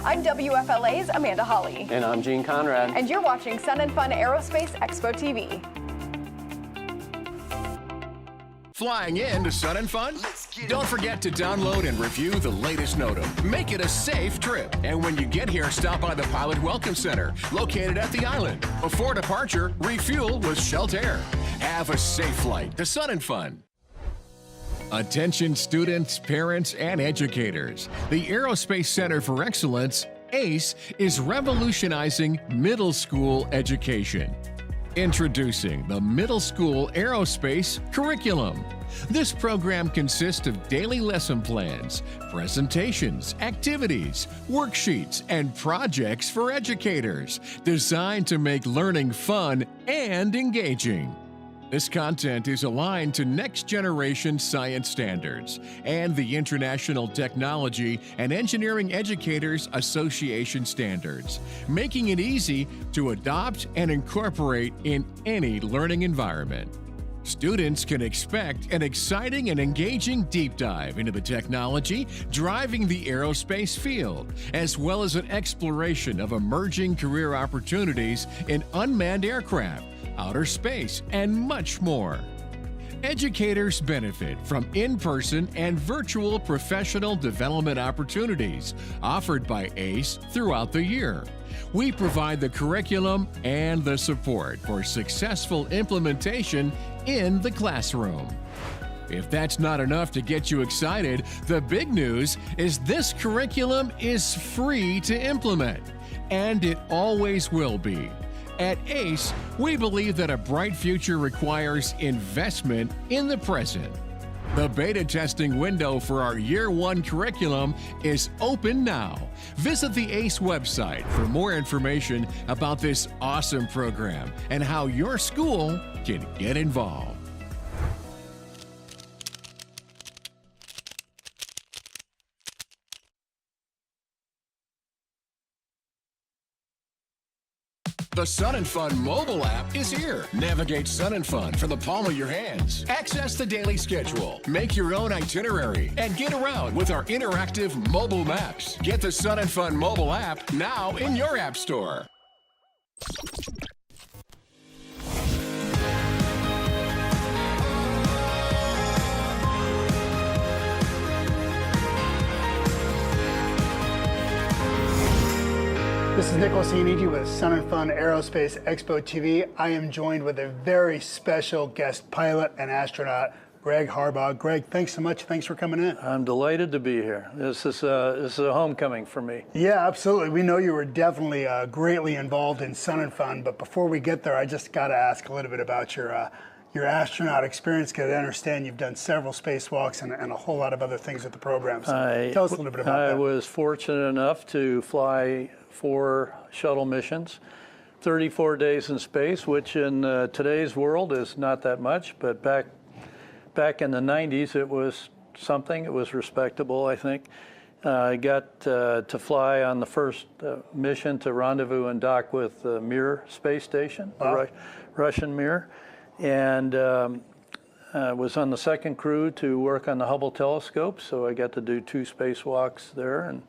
I'm WFLA's Amanda Holly. And I'm Gene Conrad. And you're watching Sun and Fun Aerospace Expo TV. Flying in to Sun and Fun? Don't forget to download and review the latest NOTAM. Make it a safe trip. And when you get here, stop by the Pilot Welcome Center, located at the island. Before departure, refuel with Sheltair. Have a safe flight to Sun and Fun. Attention students, parents, and educators. The Aerospace Center for Excellence, ACE, is revolutionizing middle school education. Introducing the Middle School Aerospace Curriculum. This program consists of daily lesson plans, presentations, activities, worksheets, and projects for educators, designed to make learning fun and engaging. This content is aligned to next-generation science standards and the International Technology and Engineering Educators Association standards, making it easy to adopt and incorporate in any learning environment. Students can expect an exciting and engaging deep dive into the technology driving the aerospace field, as well as an exploration of emerging career opportunities in unmanned aircraft, outer space, and much more. Educators benefit from in-person and virtual professional development opportunities offered by ACE throughout the year. We provide the curriculum and the support for successful implementation in the classroom. If that's not enough to get you excited, the big news is this curriculum is free to implement, and it always will be. At ACE, we believe that a bright future requires investment in the present. The beta testing window for our Year 1 curriculum is open now. Visit the ACE website for more information about this awesome program and how your school can get involved. The Sun and Fun mobile app is here. Navigate Sun and Fun from the palm of your hands. Access the daily schedule, make your own itinerary, and get around with our interactive mobile maps. Get the Sun and Fun mobile app now in your app store. This is Nicholas Ianigi with Sun and Fun Aerospace Expo TV. I am joined with a very special guest pilot and astronaut, Greg Harbaugh. Greg, thanks so much. Thanks for coming in. I'm delighted to be here. This is a homecoming for me. Yeah, absolutely. We know you were definitely greatly involved in Sun and Fun, but before we get there, I just got to ask a little bit about your astronaut experience, because I understand you've done several spacewalks and a whole lot of other things with the program. So tell us a little bit about that. I was fortunate enough to fly 4 shuttle missions, 34 days in space, which in today's world is not that much, but back in the 90s it was something. It was respectable, I think. I got to fly on the first mission to rendezvous and dock with the Mir space station, the Russian Mir, and was on the second crew to work on the Hubble telescope, so I got to do 2 spacewalks there and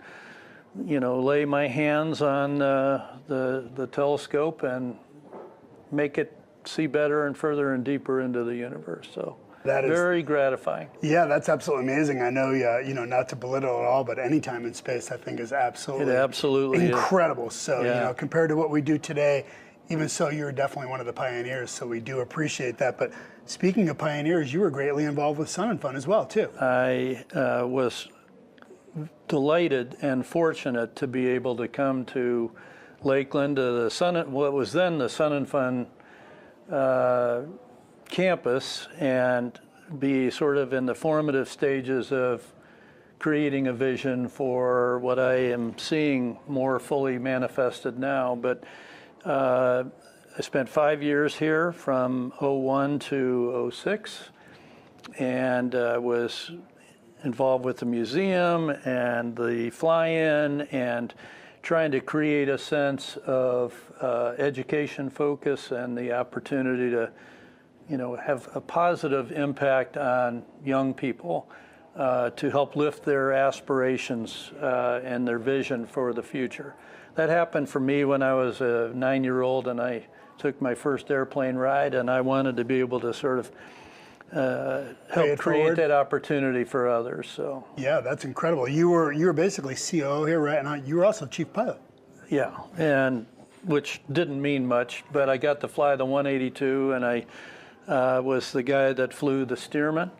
lay my hands on the telescope and make it see better and further and deeper into the universe. So that is very gratifying. Yeah, that's absolutely amazing. I know, not to belittle at all, but any time in space, I think, is absolutely incredible. Is. So, compared to what we do today, even so, you're definitely one of the pioneers. So we do appreciate that. But speaking of pioneers, you were greatly involved with Sun and Fun as well, too. I was delighted and fortunate to be able to come to Lakeland, to what was then the Sun and Fun campus, and be sort of in the formative stages of creating a vision for what I am seeing more fully manifested now. But I spent 5 years here from '01 to '06, and was involved with the museum and the fly-in and trying to create a sense of education focus and the opportunity to have a positive impact on young people to help lift their aspirations and their vision for the future. That happened for me when I was a 9-year-old and I took my first airplane ride, and I wanted to be able to sort of help create that opportunity for others. So yeah, that's incredible. You were basically COO here, right? And you were also chief pilot. Yeah, and which didn't mean much, but I got to fly the 182, and I was the guy that flew the Stearman.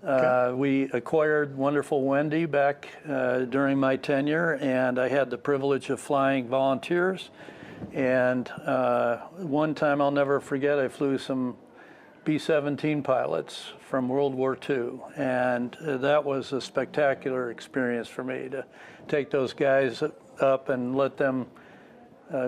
Okay. We acquired wonderful Wendy back during my tenure, and I had the privilege of flying volunteers. And one time I'll never forget, I flew some B-17 pilots from World War II, and that was a spectacular experience for me to take those guys up and let them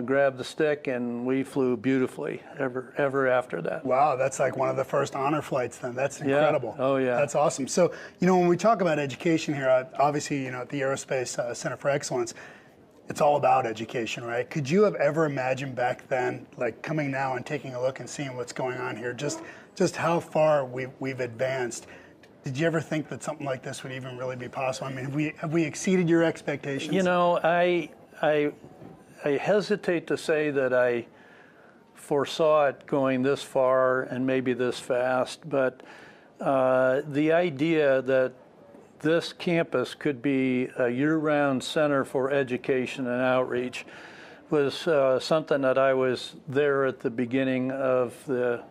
grab the stick, and we flew beautifully ever after that. Wow, that's like one of the first honor flights then. That's incredible. Yeah. Oh, yeah. That's awesome. So, when we talk about education here, obviously, at the Aerospace Center for Excellence, it's all about education, right? Could you have ever imagined back then, like coming now and taking a look and seeing what's going on here, just how far we've advanced? Did you ever think that something like this would even really be possible? I mean, have we exceeded your expectations? I hesitate to say that I foresaw it going this far and maybe this fast, but the idea that this campus could be a year-round center for education and outreach was something that I was there at the beginning of the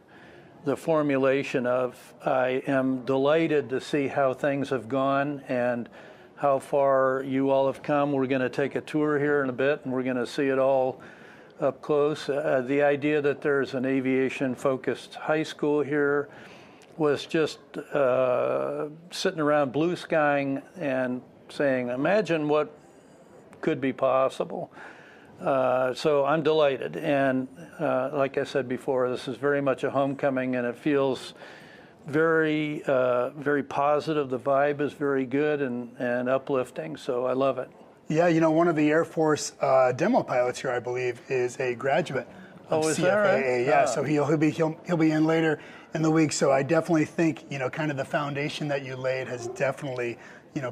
formulation of. I am delighted to see how things have gone and how far you all have come. We're going to take a tour here in a bit, and we're going to see it all up close. The idea that there's an aviation-focused high school here was just sitting around blue skying and saying, imagine what could be possible. So I'm delighted. And like I said before, this is very much a homecoming, and it feels very, very positive. The vibe is very good and uplifting, so I love it. Yeah, one of the Air Force demo pilots here, I believe, is a graduate of is CFAA. that right? Yeah, so he'll be in later in the week. So I definitely think kind of the foundation that you laid has definitely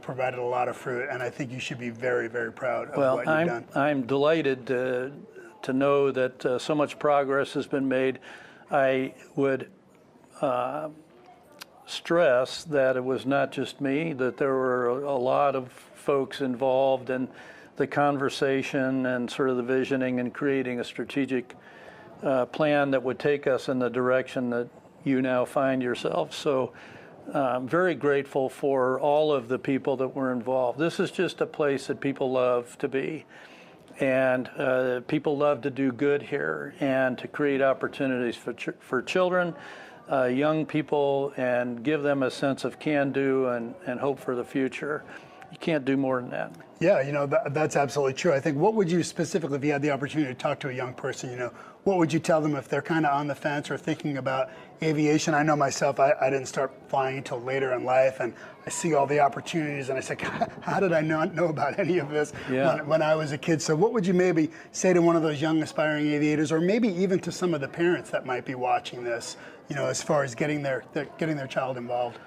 provided a lot of fruit, and I think you should be very, very proud of what you've done. I'm delighted to know that so much progress has been made. I would stress that it was not just me, that there were a lot of folks involved in the conversation and sort of the visioning and creating a strategic plan that would take us in the direction that you now find yourself. So I'm very grateful for all of the people that were involved. This is just a place that people love to be, and people love to do good here and to create opportunities for children, young people, and give them a sense of can-do and hope for the future. You can't do more than that. Yeah, that's absolutely true. I think, what would you specifically, if you had the opportunity to talk to a young person, what would you tell them if they're kind of on the fence or thinking about aviation? I know myself, I didn't start flying until later in life, and I see all the opportunities, and I say, how did I not know about any of this when I was a kid? So what would you maybe say to one of those young aspiring aviators, or maybe even to some of the parents that might be watching this, as far as getting their child involved?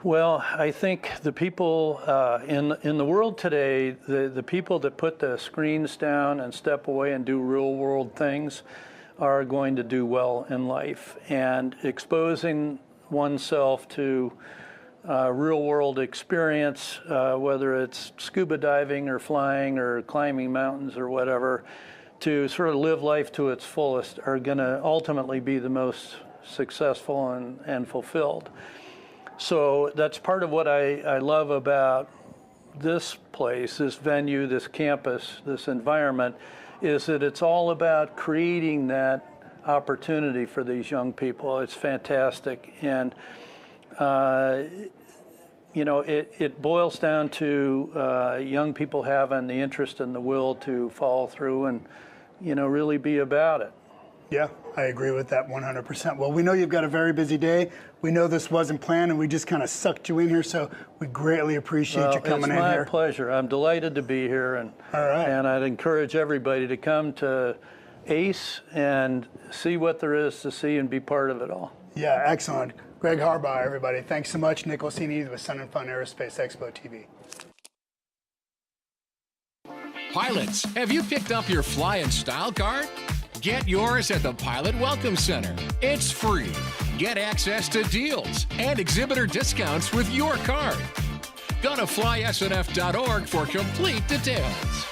Well, I think the people in the world today, the people that put the screens down and step away and do real world things are going to do well in life. And exposing oneself to real world experience, whether it's scuba diving or flying or climbing mountains or whatever, to sort of live life to its fullest are going to ultimately be the most successful and fulfilled. So that's part of what I love about this place, this venue, this campus, this environment, is that it's all about creating that opportunity for these young people. It's fantastic. And, it boils down to young people having the interest and the will to follow through and, really be about it. Yeah, I agree with that 100%. Well, we know you've got a very busy day. We know this wasn't planned, and we just kind of sucked you in here, so we greatly appreciate you coming in here. It's my pleasure. I'm delighted to be here, and all right. And I'd encourage everybody to come to ACE and see what there is to see and be part of it all. Yeah, excellent. Greg Harbaugh, everybody. Thanks so much. Nick Olsini with Sun and Fun Aerospace Expo TV. Pilots, have you picked up your Fly in Style card? Get yours at the Pilot Welcome Center. It's free. Get access to deals and exhibitor discounts with your card. Go to flysnf.org for complete details.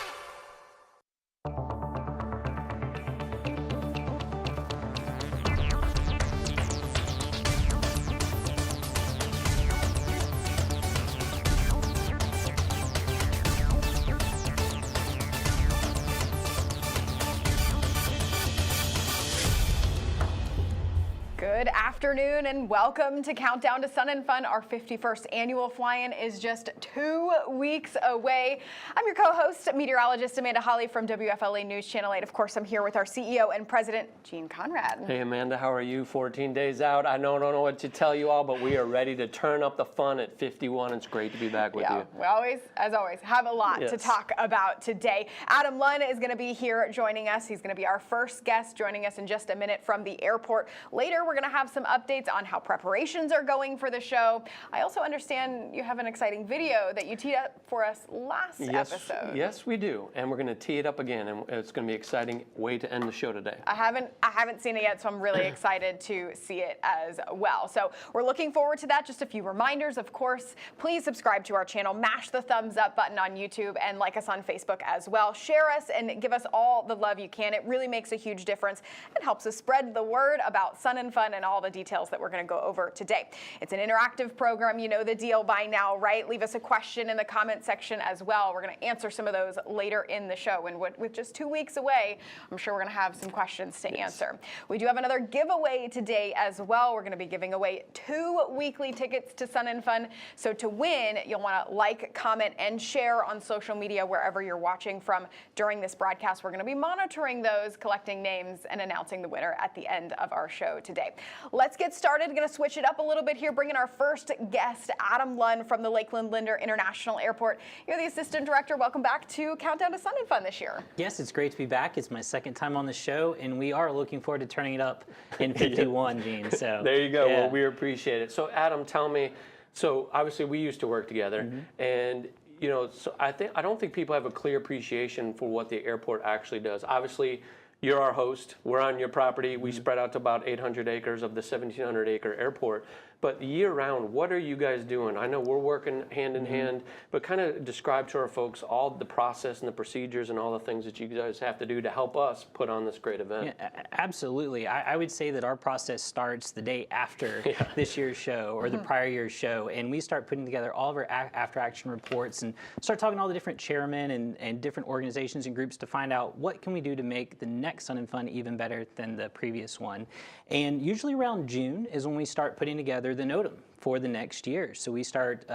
Good afternoon and welcome to Countdown to Sun and Fun. Our 51st annual fly-in is just 2 weeks away. I'm your co-host, meteorologist Amanda Holly from WFLA News Channel 8. Of course, I'm here with our CEO and President, Gene Conrad. Hey Amanda, how are you? 14 days out. I don't know what to tell you all, but we are ready to turn up the fun at 51. It's great to be back with you. We always, as always, have a lot to talk about today. Adam Lunn is going to be here joining us. He's going to be our first guest joining us in just a minute from the airport. Later, we're going to have some updates on how preparations are going for the show. I also understand you have an exciting video that you teed up for us last episode. Yes, we do, and we're going to tee it up again, and it's going to be an exciting way to end the show today. I haven't seen it yet, so I'm really excited to see it as well. So we're looking forward to that. Just a few reminders, of course. Please subscribe to our channel, mash the thumbs up button on YouTube, and like us on Facebook as well. Share us and give us all the love you can. It really makes a huge difference and helps us spread the word about Sun and Fun and all the details that we're going to go over today. It's an interactive program. You know the deal by now, right? Leave us a question in the comment section as well. We're going to answer some of those later in the show. And with just 2 weeks away, I'm sure we're going to have some questions to answer. We do have another giveaway today as well. We're going to be giving away 2 weekly tickets to Sun and Fun. So to win, you'll want to like, comment, and share on social media wherever you're watching from during this broadcast. We're going to be monitoring those, collecting names, and announcing the winner at the end of our show today. Let's get started. Going to switch it up a little bit here, bringing our first guest, Adam Lunn from the Lakeland Linder International Airport. You're the Assistant Director. Welcome back to Countdown to Sun and Fun this year. Yes, it's great to be back. It's my second time on the show, and we are looking forward to turning it up in 51, Gene. So there you go. Yeah. Well, we appreciate it. So Adam, tell me, so obviously we used to work together, and you know, so I don't think people have a clear appreciation for what the airport actually does. Obviously, you're our host. We're on your property. We spread out to about 800 acres of the 1,700 acre airport. But year round, what are you guys doing? I know we're working hand in hand, but kind of describe to our folks all the process and the procedures and all the things that you guys have to do to help us put on this great event. Yeah, absolutely. I would say that our process starts the day after this year's show or the prior year's show, and we start putting together all of our after-action reports and start talking to all the different chairmen and different organizations and groups to find out what can we do to make the next Sun and Fun even better than the previous one. And usually around June is when we start putting together the NOTAM for the next year. So we start,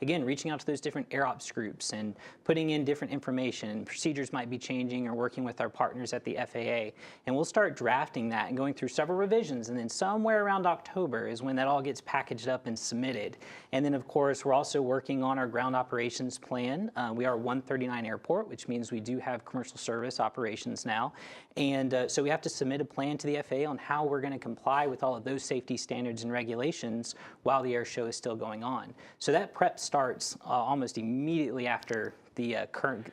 again, reaching out to those different air ops groups and putting in different information. Procedures might be changing or working with our partners at the FAA. And we'll start drafting that and going through several revisions. And then somewhere around October is when that all gets packaged up and submitted. And then, of course, we're also working on our ground operations plan. We are a 139 airport, which means we do have commercial service operations now. And so we have to submit a plan to the FAA on how we're going to comply with all of those safety standards and regulations while the air show is still going on. So that prep starts almost immediately after the current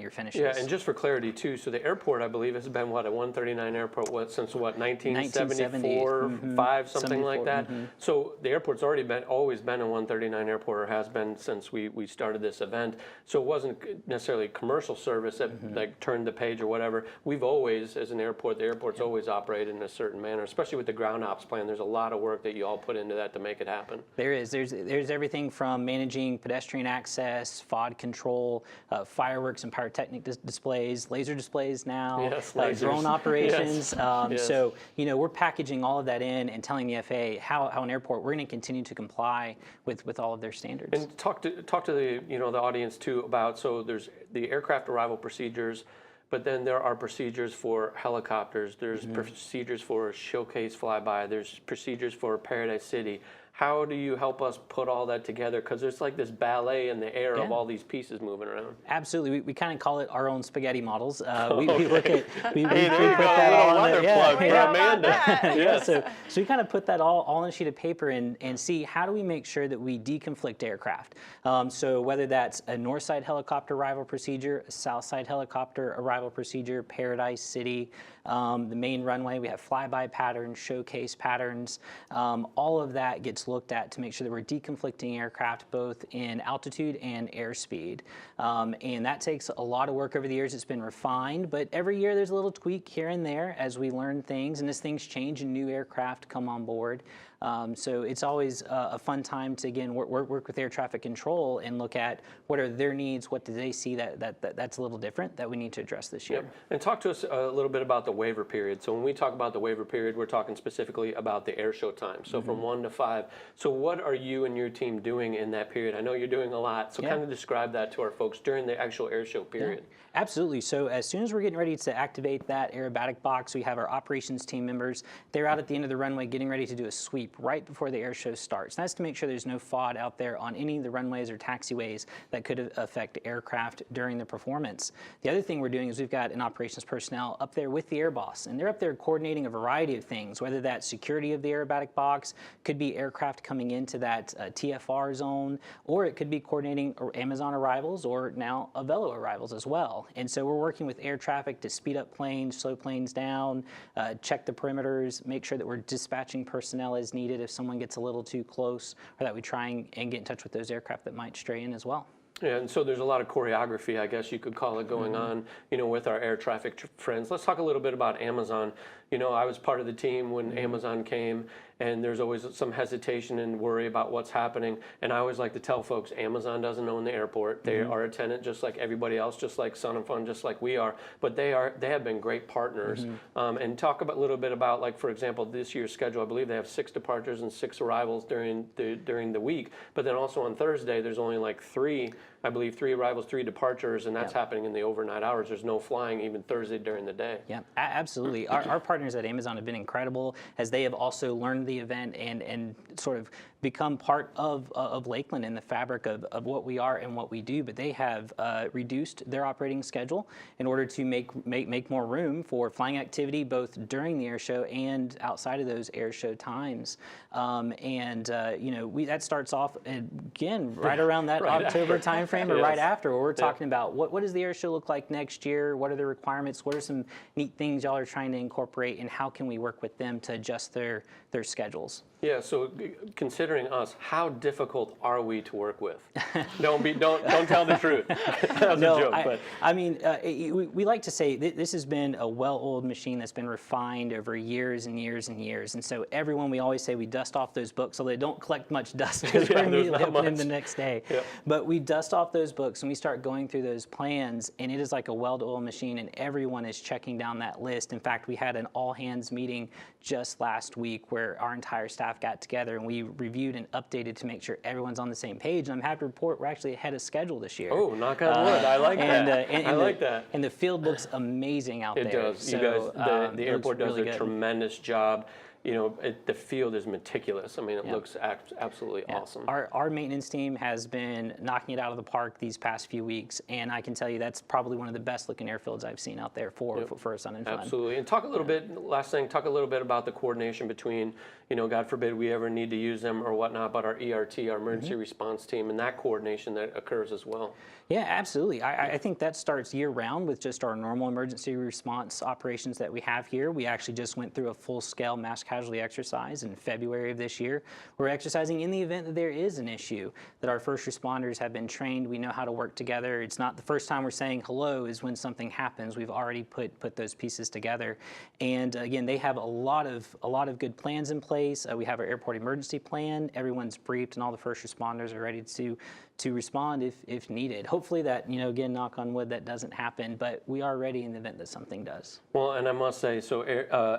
year finishes. Yeah, and just for clarity too, so the airport, I believe, has been what, a 139 airport since what, 1974, 5, something like that. So the airport's always been a 139 airport, or has been since we started this event. So it wasn't necessarily commercial service that like turned the page or whatever. We've always, as an airport, the airport's always operated in a certain manner, especially with the ground ops plan. There's a lot of work that you all put into that to make it happen. There is. There's everything from managing pedestrian access, FOD control, fireworks and pyrotechnic displays, laser displays now, drone operations. So, you know, we're packaging all of that in and telling the FAA how an airport, we're going to continue to comply with all of their standards. And talk to the, you know, the audience too about, so there's the aircraft arrival procedures, but then there are procedures for helicopters, there's procedures for showcase flyby, there's procedures for Paradise City. How do you help us put all that together? Because there's like this ballet in the air of all these pieces moving around. Absolutely. We kind of call it our own spaghetti models. We look at, we put that all on there. dialogue We for know about Amanda. that. Yes. So we kind of put that all on a sheet of paper and see how do we make sure that we deconflict aircraft. So whether that's a north side helicopter arrival procedure, a south side helicopter arrival procedure, Paradise City, the main runway, we have flyby patterns, showcase patterns. All of that gets looked at to make sure that we're deconflicting aircraft both in altitude and airspeed. And that takes a lot of work over the years. It's been refined, but every year there's a little tweak here and there as we learn things, and as things change and new aircraft come on board. So it's always a fun time to, again, work with air traffic control and look at what are their needs, what do they see that's a little different that we need to address this year. Yep. And talk to us a little bit about the waiver period. So when we talk about the waiver period, we're talking specifically about the air show time. So from 1 to 5. So what are you and your team doing in that period? I know you're doing a lot. So kind of describe that to our folks during the actual air show period. Yeah, absolutely. So as soon as we're getting ready to activate that aerobatic box, we have our operations team members. They're out at the end of the runway getting ready to do a sweep right before the air show starts. And that's to make sure there's no FOD out there on any of the runways or taxiways that could affect aircraft during the performance. The other thing we're doing is we've got an operations personnel up there with the air boss, and they're up there coordinating a variety of things, whether that's security of the aerobatic box, could be aircraft coming into that TFR zone, or it could be coordinating Amazon arrivals or now Avelo arrivals as well. And so we're working with air traffic to speed up planes, slow planes down, check the perimeters, make sure that we're dispatching personnel as needed if someone gets a little too close, or that we try and get in touch with those aircraft that might stray in as well. Yeah, and so there's a lot of choreography, I guess you could call it, going on, with our air traffic friends. Let's talk a little bit about Amazon. I was part of the team when Amazon came, and there's always some hesitation and worry about what's happening. And I always like to tell folks, Amazon doesn't own the airport. They are a tenant just like everybody else, just like Sun and Fun, just like we are. But they have been great partners. And talk a little bit about, like, for example, this year's schedule. I believe they have 6 departures and 6 arrivals during the week. But then also on Thursday, there's only like 3. I believe 3 arrivals, 3 departures, and that's happening in the overnight hours. There's no flying even Thursday during the day. Yeah, absolutely. Our partners at Amazon have been incredible, as they have also learned the event and sort of become part of Lakeland and the fabric of what we are and what we do. But they have reduced their operating schedule in order to make more room for flying activity both during the air show and outside of those air show times. That starts off again right around that October timeframe or right after, where we're talking about what does the air show look like next year? What are the requirements? What are some neat things y'all are trying to incorporate, and how can we work with them to adjust their schedules? Yeah, so considering us, how difficult are we to work with? Don't tell the truth. That was a joke. We like to say this has been a well-oiled machine that's been refined over years and years and years. And so everyone, we always say we dust off those books, although they don't collect much dust because we're immediately opening them the next day. Yeah. But we dust off those books and we start going through those plans, and it is like a well-oiled machine, and everyone is checking down that list. In fact, we had an all-hands meeting just last week where our entire staff got together and we reviewed and updated to make sure everyone's on the same page. And I'm happy to report we're actually ahead of schedule this year. Oh, knock on wood. I like that. I like that. And the field looks amazing out there. It does. So, you guys, the airport does really a tremendous job. The field is meticulous. I mean, it looks absolutely awesome. Our maintenance team has been knocking it out of the park these past few weeks, and I can tell you that's probably one of the best looking airfields I've seen out there for a Sun and Fun. Absolutely. And talk a little bit, last thing, talk a little bit about the coordination between, God forbid we ever need to use them or whatnot, but our ERT, our emergency response team, and that coordination that occurs as well. Yeah, absolutely. I think that starts year round with just our normal emergency response operations that we have here. We actually just went through a full-scale mass casualty exercise in February of this year. We're exercising in the event that there is an issue, that our first responders have been trained. We know how to work together. It's not the first time we're saying hello is when something happens. We've already put those pieces together. And again, they have a lot of good plans in place. We have our airport emergency plan. Everyone's briefed and all the first responders are ready to respond if needed. Hopefully that, again, knock on wood, that doesn't happen, but we are ready in the event that something does. Well, and I must say, so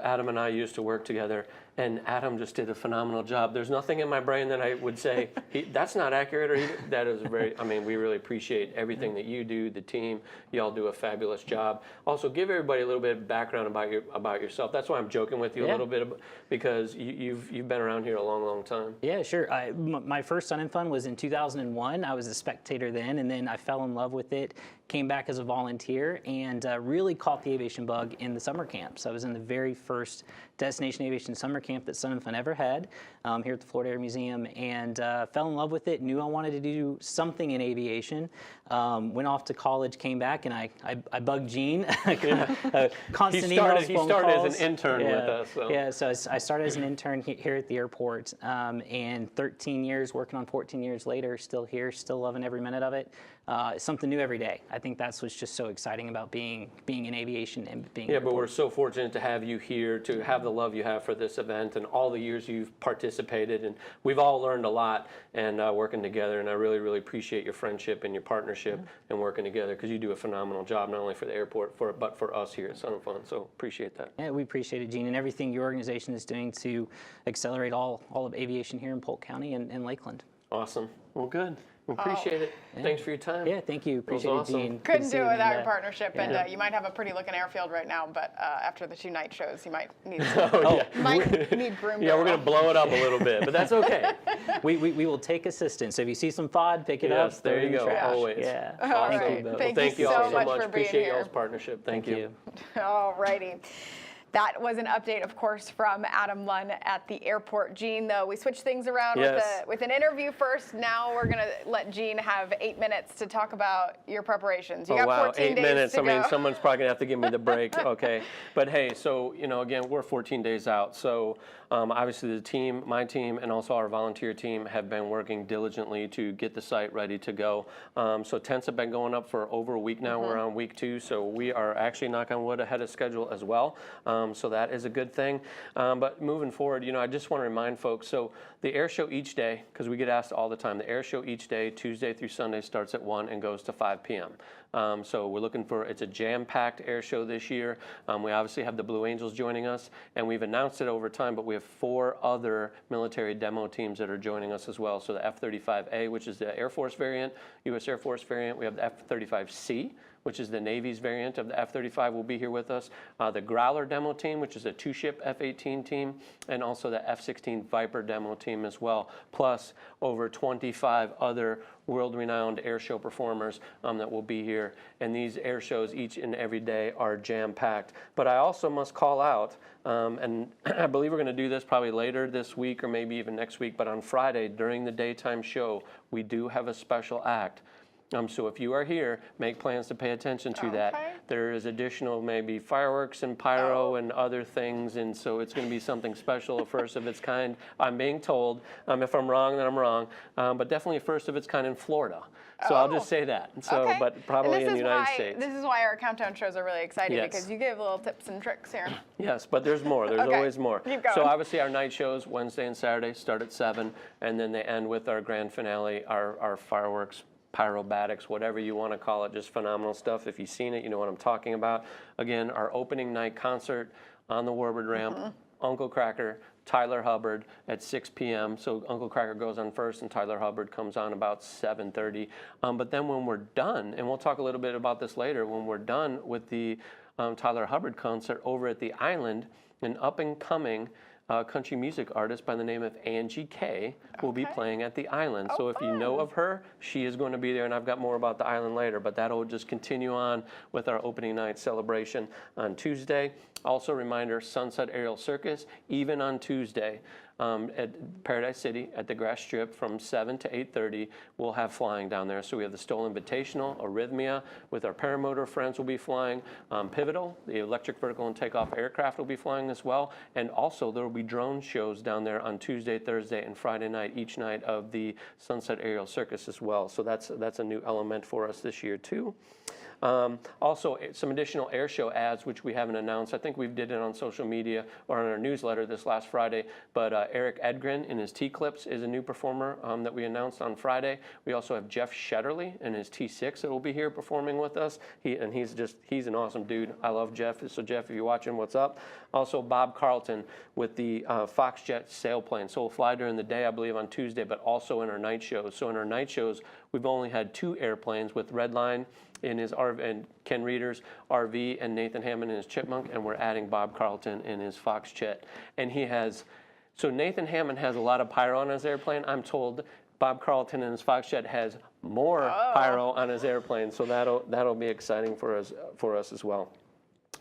Adam and I used to work together, and Adam just did a phenomenal job. There's nothing in my brain that I would say, that's not accurate, or that is we really appreciate everything that you do, the team. Y'all do a fabulous job. Also, give everybody a little bit of background about yourself. That's why I'm joking with you a little bit, because you've been around here a long, long time. Yeah, sure. My first Sun and Fun was in 2001. I was a spectator then, and then I fell in love with it came back as a volunteer and really caught the aviation bug in the summer camp. So I was in the very first Destination Aviation summer camp that Sun and Fun ever had here at the Florida Air Museum, and fell in love with it, knew I wanted to do something in aviation. Went off to college, came back, and I bugged Gene. Constant emails, phone He started calls. as an intern with us. So. Yeah, so I started as an intern here at the airport, and 13 years, working on 14 years later, still here, still loving every minute of it. It's something new every day. I think that's what's just so exciting about being in aviation and being. Yeah, but we're so fortunate to have you here, to have the love you have for this event and all the years you've participated, and we've all learned a lot and working together, and I really, really appreciate your friendship and your partnership and working together, because you do a phenomenal job, not only for the airport, but for us here at Sun and Fun, so appreciate that. Yeah, we appreciate it, Gene, and everything your organization is doing to accelerate all of aviation here in Polk County and Lakeland. Awesome. Well, good. We appreciate it. Yeah. Thanks for your time. Yeah, thank you. Appreciate awesome. it, Gene. Couldn't Good do it seeing without you. your partnership, Yeah. and you might have a pretty looking airfield right now, but after the 2 night shows, you might need might need groom. Yeah, we're going to blow it up a little bit, but that's okay. We will take assistance. So if you see some FOD, pick it up. Yes, there you go. Always. Yeah. All Awesome. right. Well, Thank you all so so much much. for being Appreciate here. y'all's partnership. Thank you. All righty. That was an update, of course, from Adam Lunn at the airport. Gene, though, we switched things around with an interview first. Now we're going to let Gene have 8 minutes to talk about your preparations. You got 14 8 days minutes. to I mean, go. someone's probably going to have to give me the break. Okay. But hey, so, again, we're 14 days out. So obviously the team, my team, and also our volunteer team have been working diligently to get the site ready to go. So tents have been going up for over a week now. We're on week 2. So we are actually, knock on wood, ahead of schedule as well. So that is a good thing. But moving forward, I just want to remind folks, so the air show each day, because we get asked all the time, the air show each day, Tuesday through Sunday, starts at 1 and goes to 5 p.m. So we're looking for, it's a jam-packed air show this year. We obviously have the Blue Angels joining us, and we've announced it over time, but we have 4 other military demo teams that are joining us as well. So the F-35A, which is the Air Force variant, U.S. Air Force variant. We have the F-35C, which is the Navy's variant of the F-35, will be here with us. The Growler demo team, which is a 2-ship F-18 team, and also the F-16 Viper demo team as well, plus over 25 other world-renowned air show performers that will be here. And these air shows each and every day are jam-packed. But I also must call out, and I believe we're going to do this probably later this week or maybe even next week, but on Friday during the daytime show, we do have a special act. So if you are here, make plans to pay attention to that. There is additional maybe fireworks and pyro and other things, and so it's going to be something special, a first of its kind. I'm being told. If I'm wrong, then I'm wrong. But definitely a first of its kind in Florida. So I'll just say that. So, but probably in the United States. This is why our countdown shows are really exciting, because you give little tips and tricks here. Yes, but there's more. There's always more. Keep going. So obviously our night shows Wednesday and Saturday start at 7, and then they end with our grand finale, our fireworks, pyrobatics, whatever you want to call it, just phenomenal stuff. If you've seen it, you know what I'm talking about. Again, our opening night concert on the Warbird ramp, Uncle Cracker, Tyler Hubbard at 6 p.m. So Uncle Cracker goes on first and Tyler Hubbard comes on about 7:30. But then when we're done, and we'll talk a little bit about this later, when we're done with the Tyler Hubbard concert over at the Island, an up-and-coming country music artist by the name of Angie K will be playing at the Island. So if you know of her, she is going to be there, and I've got more about the Island later, but that'll just continue on with our opening night celebration on Tuesday. Also, reminder, Sunset Aerial Circus, even on Tuesday at Paradise City at the Grass Strip from 7 to 8:30, we'll have flying down there. So we have the Stolen Invitational, Arrhythmia, with our paramotor friends will be flying. Pivotal, the electric vertical and takeoff aircraft will be flying as well. And also there will be drone shows down there on Tuesday, Thursday, and Friday night, each night of the Sunset Aerial Circus as well. So that's a new element for us this year too. Also, some additional air show ads, which we haven't announced. I think we did it on social media or on our newsletter this last Friday. But Eric Edgren in his T-Clips is a new performer that we announced on Friday. We also have Jeff Shetterly in his T6 that will be here performing with us. He's an awesome dude. I love Jeff. So Jeff, if you're watching, what's up? Also, Bob Carlton with the Foxjet sailplane. So we'll fly during the day, I believe, on Tuesday, but also in our night shows. So in our night shows, we've only had 2 airplanes with Redline in his RV and Ken Reeder's RV and Nathan Hammond in his Chipmunk, and we're adding Bob Carlton in his Foxjet. And so Nathan Hammond has a lot of pyro on his airplane. I'm told Bob Carlton and his Foxjet has more pyro on his airplane, so that'll be exciting for us as well.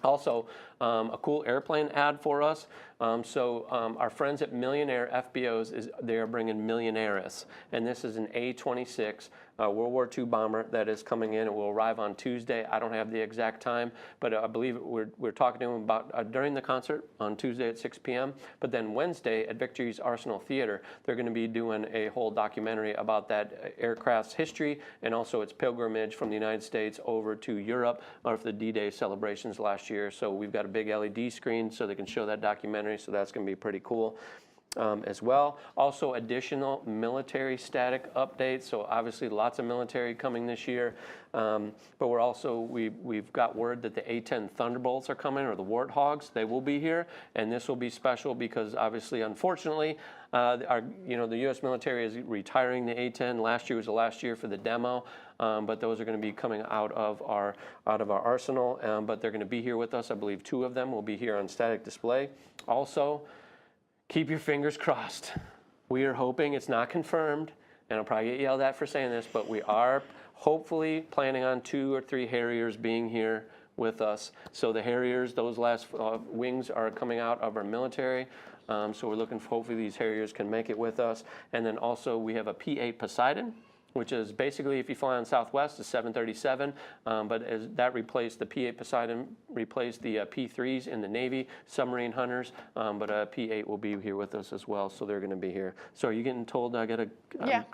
Also, a cool airplane ad for us. Our friends at Millionaire FBOs, they are bringing Millionairis, and this is an A-26 World War II bomber that is coming in. It will arrive on Tuesday. I don't have the exact time, but I believe we're talking to them about during the concert on Tuesday at 6 p.m. But then Wednesday at Victory's Arsenal Theater, they're going to be doing a whole documentary about that aircraft's history and also its pilgrimage from the United States over to Europe for the D-Day celebrations last year. So we've got a big LED screen so they can show that documentary, so that's going to be pretty cool. As well. Also additional military static updates. So obviously lots of military coming this year. But we've got word that the A-10 Thunderbolts are coming, or the Warthogs. They will be here, and this will be special because obviously, unfortunately, the U.S. military is retiring the A-10. Last year was the last year for the demo, but those are going to be coming out of our arsenal. But they're going to be here with us. I believe 2 of them will be here on static display. Also, keep your fingers crossed. We are hoping, it's not confirmed, and I'll probably get yelled at for saying this, but we are hopefully planning on 2 or 3 Harriers being here with us. So the Harriers, those last wings are coming out of our military. So we're looking for, hopefully these Harriers can make it with us. And then also we have a P-8 Poseidon, which is basically, if you fly on Southwest, a 737, but as that replaced the P-8 Poseidon, replaced the P-3s in the Navy, submarine hunters, but a P-8 will be here with us as well, so they're going to be here. So are you getting told I got a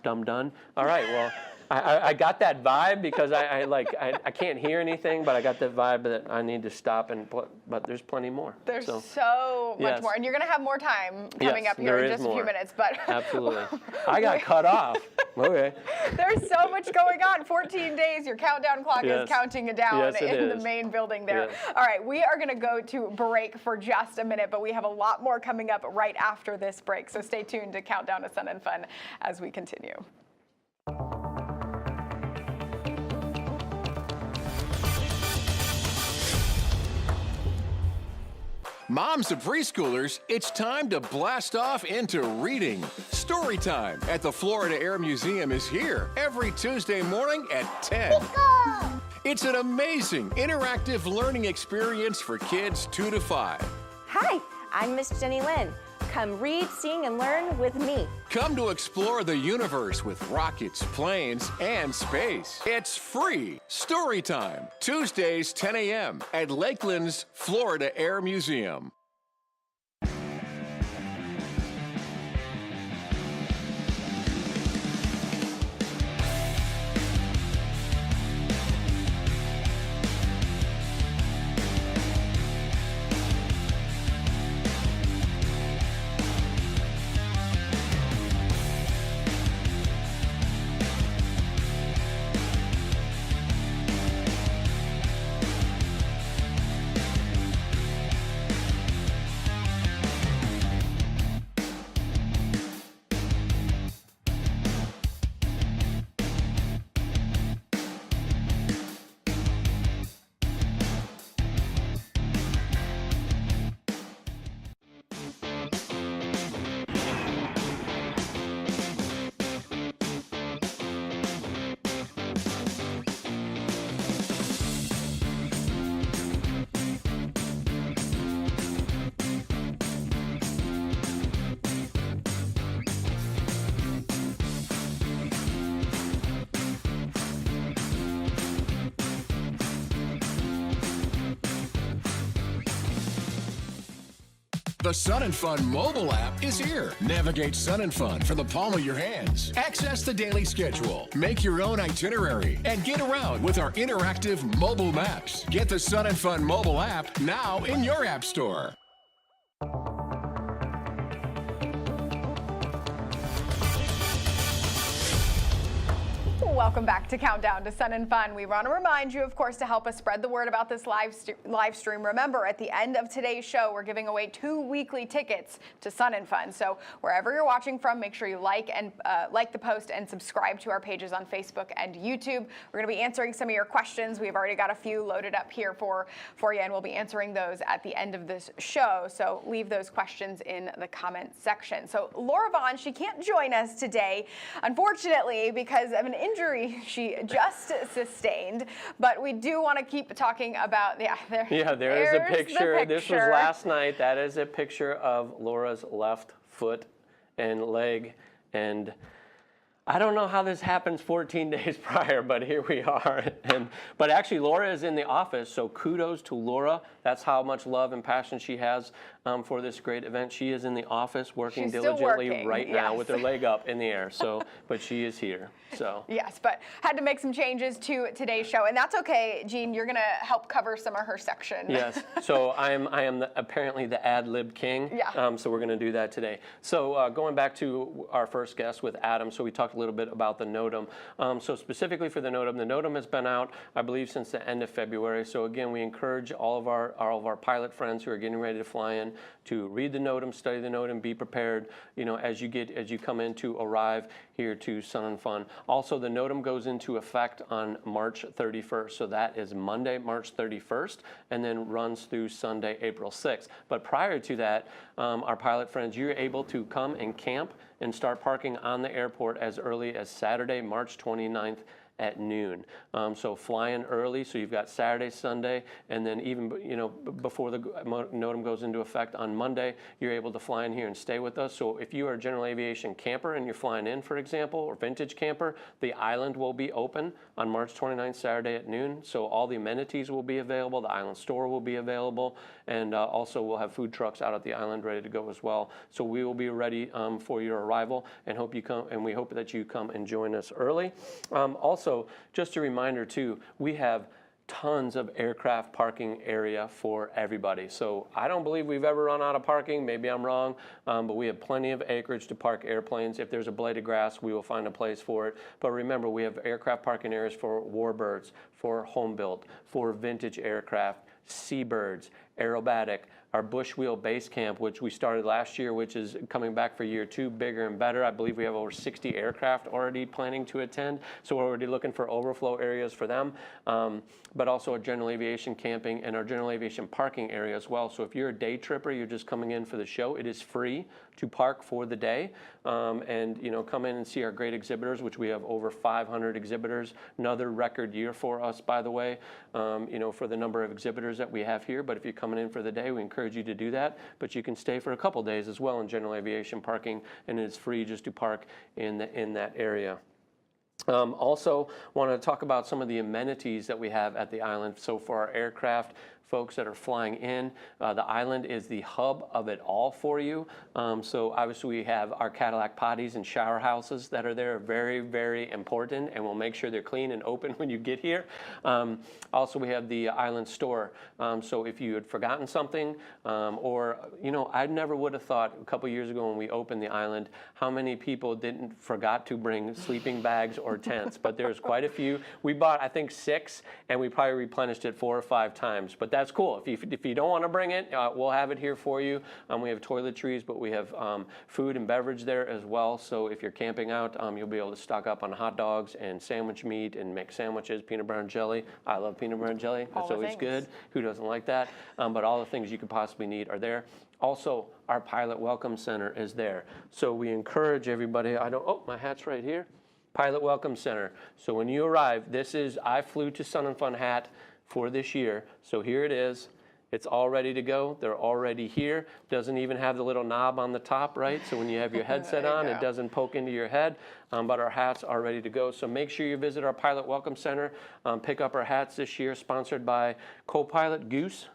dumb done? All right, well, I got that vibe because I can't hear anything, but I got that vibe that I need to stop, but there's plenty more. There's so much more, and you're going to have more time coming up here in just a few minutes. But absolutely. I got cut off. Okay. There's so much going on. 14 days. Your countdown clock is counting it down in the main building there. Yes. All right, we are going to go to break for just a minute, but we have a lot more coming up right after this break. So stay tuned to Countdown to Sun and Fun as we continue. Moms of preschoolers, it's time to blast off into reading. Story time at the Florida Air Museum is here every Tuesday morning at 10. It's an amazing interactive learning experience for kids 2 to 5. Hi, I'm Miss Jenny Lynn. Come read, sing, and learn with me. Come to explore the universe with rockets, planes, and space. It's free. Story time, Tuesdays, 10 a.m. at Lakeland's Florida Air Museum. The Sun and Fun mobile app is here. Navigate Sun and Fun from the palm of your hands. Access the daily schedule, make your own itinerary, and get around with our interactive mobile maps. Get the Sun and Fun mobile app now in your app store. Welcome back to Countdown to Sun and Fun. We want to remind you, of course, to help us spread the word about this live stream. Remember, at the end of today's show, we're giving away 2 weekly tickets to Sun and Fun. So wherever you're watching from, make sure you like the post and subscribe to our pages on Facebook and YouTube. We're going to be answering some of your questions. We've already got a few loaded up here for you, and we'll be answering those at the end of this show. So leave those questions in the comment section. So Laura Vaughn, she can't join us today, unfortunately, because of an injury she just sustained. But we do want to keep talking about there is a picture. This was last night. That is a picture of Laura's left foot and leg, and I don't know how this happens 14 days prior, but here we are. But actually, Laura is in the office, so kudos to Laura. That's how much love and passion she has for this great event. She is in the office working diligently right now with her leg up in the air. So, but she is here. So yes, but had to make some changes to today's show, and that's okay. Jean, you're going to help cover some of her section. Yes. So I am apparently the ad lib king. Yeah. So we're going to do that today. So going back to our first guest with Adam. So we talked a little bit about the NOTAM. So specifically for the NOTAM has been out, I believe, since the end of February. So again, we encourage all of our pilot friends who are getting ready to fly in to read the NOTAM, study the NOTAM, be prepared, as you come in to arrive here to Sun and Fun. Also, the NOTAM goes into effect on March 31st. So that is Monday, March 31st, and then runs through Sunday, April 6th. But prior to that, our pilot friends, you're able to come and camp and start parking on the airport as early as Saturday, March 29th at noon. So flying early, so you've got Saturday, Sunday, and then even before the NOTAM goes into effect on Monday, you're able to fly in here and stay with us. So if you are a general aviation camper and you're flying in, for example, or vintage camper, the island will be open on March 29th, Saturday at noon. So all the amenities will be available, the island store will be available, and also we'll have food trucks out at the island ready to go as well. So we will be ready for your arrival, and we hope that you come and join us early. Also, just a reminder too, we have tons of aircraft parking area for everybody. So I don't believe we've ever run out of parking. Maybe I'm wrong, but we have plenty of acreage to park airplanes. If there's a blade of grass, we will find a place for it. But remember, we have aircraft parking areas for warbirds, for home built, for vintage aircraft, seabirds, aerobatic, our Bush Wheel Base Camp, which we started last year, which is coming back for year 2, bigger and better. I believe we have over 60 aircraft already planning to attend, so we're already looking for overflow areas for them, but also a general aviation camping and our general aviation parking area as well. So if you're a day tripper, you're just coming in for the show, it is free to park for the day, and come in and see our great exhibitors, which we have over 500 exhibitors. Another record year for us, by the way, for the number of exhibitors that we have here. But if you're coming in for the day, we encourage you to do that. But you can stay for a couple days as well in general aviation parking, and it's free just to park in that area. Also want to talk about some of the amenities that we have at the island. So for our aircraft folks that are flying in, the island is the hub of it all for you. So obviously we have our Cadillac potties and shower houses that are there, very, very important, and we'll make sure they're clean and open when you get here. Also we have the island store. So if you had forgotten something, or I never would have thought a couple years ago when we opened the island how many people forgot to bring sleeping bags or tents, but there's quite a few. We bought, I think, 6, and we probably replenished it 4 or 5 times, but that's cool. If you don't want to bring it, we'll have it here for you. We have toiletries, but we have food and beverage there as well. So if you're camping out, you'll be able to stock up on hot dogs and sandwich meat and make sandwiches, peanut butter and jelly. I love peanut butter and jelly. That's always good. Who doesn't like that? But all the things you could possibly need are there. Also, our Pilot Welcome Center is there. So we encourage everybody. My hat's right here. Pilot Welcome Center. So when you arrive, I flew to Sun and Fun hat for this year. So here it is. It's all ready to go. They're already here. Doesn't even have the little knob on the top, right? So when you have your headset on, it doesn't poke into your head. But our hats are ready to go. So make sure you visit our Pilot Welcome Center. Pick up our hats this year, sponsored by Co-Pilot Goose.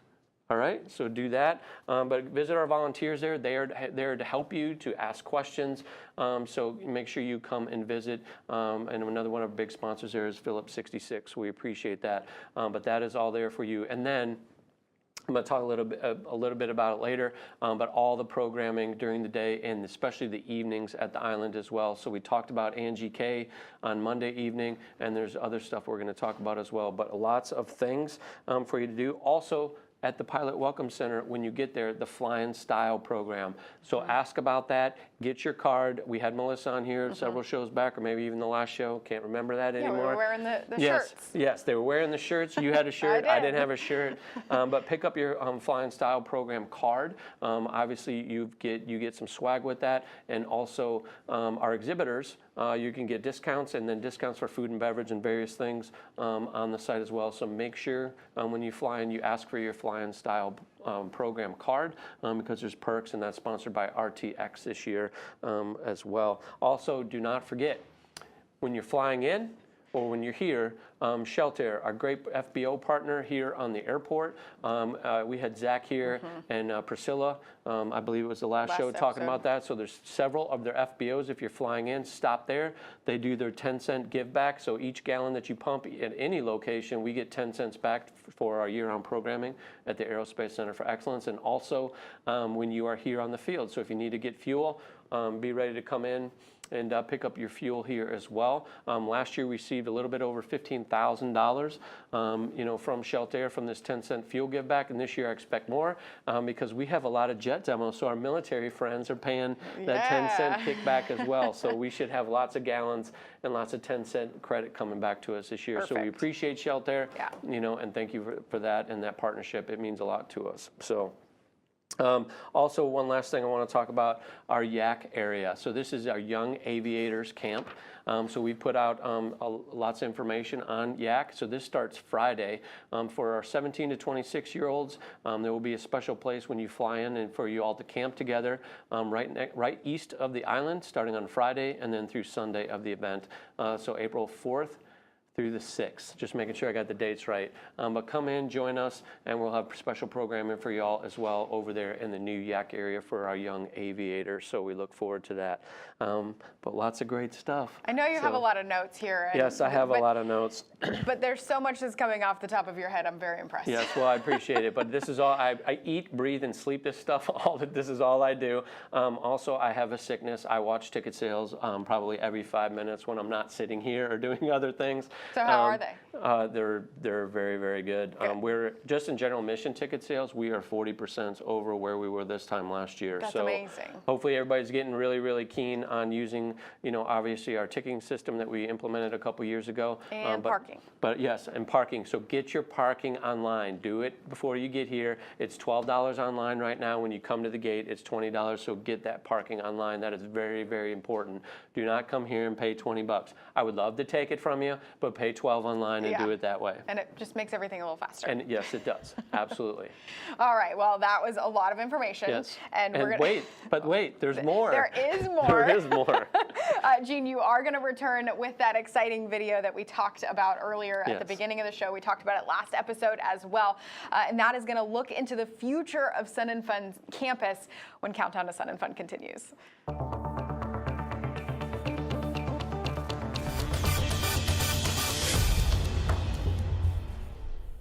All right, so do that. But visit our volunteers there. They are there to help you, to ask questions. So make sure you come and visit. And another one of our big sponsors there is Phillips 66. We appreciate that. But that is all there for you. And then I'm going to talk a little bit about it later, but all the programming during the day and especially the evenings at the island as well. So we talked about Angie K on Monday evening, and there's other stuff we're going to talk about as well. But lots of things for you to do. Also, at the Pilot Welcome Center, when you get there, the Flying Style program. So ask about that. Get your card. We had Melissa on here several shows back, or maybe even the last show. Can't remember that anymore. Yeah, we were wearing the yes, shirts. Yes, they were wearing the shirts. You had a shirt. I didn't have a shirt. But pick up your Flying Style program card. Obviously, you get some swag with that, and also our exhibitors. You can get discounts, and then discounts for food and beverage and various things on the site as well. So make sure when you fly in, you ask for your Flying Style program card because there's perks, and that's sponsored by RTX this year as well. Also, do not forget, when you're flying in or when you're here, Sheltair, our great FBO partner here on the airport. We had Zach here and Priscilla, I believe it was the last show, talking about that. So there's several of their FBOs. If you're flying in, stop there. They do their 10-cent give back. So each gallon that you pump at any location, we get 10 cents back for our year-round programming at the Aerospace Center for Excellence. And also when you are here on the field. So if you need to get fuel, be ready to come in and pick up your fuel here as well. Last year we received a little bit over $15,000 from Sheltair from this 10-cent fuel give back, and this year I expect more because we have a lot of jet demos, so our military friends are paying that 10-cent kickback as well. So we should have lots of gallons and lots of 10-cent credit coming back to us this year. Perfect. So we appreciate Sheltair, and thank you for that and that partnership. It means a lot to us. So. Also, one last thing I want to talk about, our Yak area. So this is our Young Aviators Camp. So we put out lots of information on Yak. So this starts Friday. For our 17 to 26-year-olds, there will be a special place when you fly in and for you all to camp together right east of the island, starting on Friday and then through Sunday of the event. So April 4th. Through the 6th, just making sure I got the dates right. But come in, join us, and we'll have special programming for y'all as well over there in the new Yak area for our young aviators. So we look forward to that. But lots of great stuff. I know you have a lot of notes here. Yes, I have a lot of notes. But there's so much that's coming off the top of your head. I'm very impressed. Yes, well, I appreciate it. But this is all, I eat, breathe, and sleep this stuff. This is all I do. Also, I have a sickness. I watch ticket sales probably every 5 minutes when I'm not sitting here or doing other things. So how are they? They're very, very good. We're just in general mission ticket sales, we are 40% over where we were this time last year. That's so amazing. Hopefully everybody's getting really, really keen on using, obviously our ticketing system that we implemented a couple years ago. And parking. But yes, and parking. So get your parking online. Do it before you get here. It's $12 online right now. When you come to the gate, it's $20. So get that parking online. That is very, very important. Do not come here and pay $20. I would love to take it from you, but pay $12 online and do it that way. And it just makes everything a little faster. And yes, it does. Absolutely. All right. Well, that was a lot of information. Yes. And we're gonna wait, there's more. There is more. There is more. Gene, you are going to return with that exciting video that we talked about earlier at the beginning of the show. We talked about it last episode as well. And that is going to look into the future of Sun and Fun campus when Countdown to Sun and Fun continues.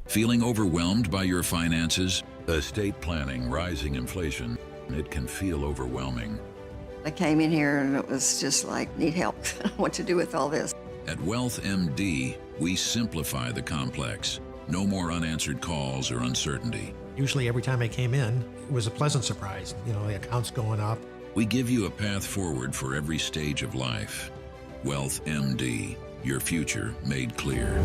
Feeling overwhelmed by your finances? Estate planning, rising inflation, it can feel overwhelming. I came in here and it was just like, need help. What to do with all this? At Wealth MD, we simplify the complex. No more unanswered calls or uncertainty. Usually every time I came in, it was a pleasant surprise. The accounts going up. We give you a path forward for every stage of life. Wealth MD, your future made clear.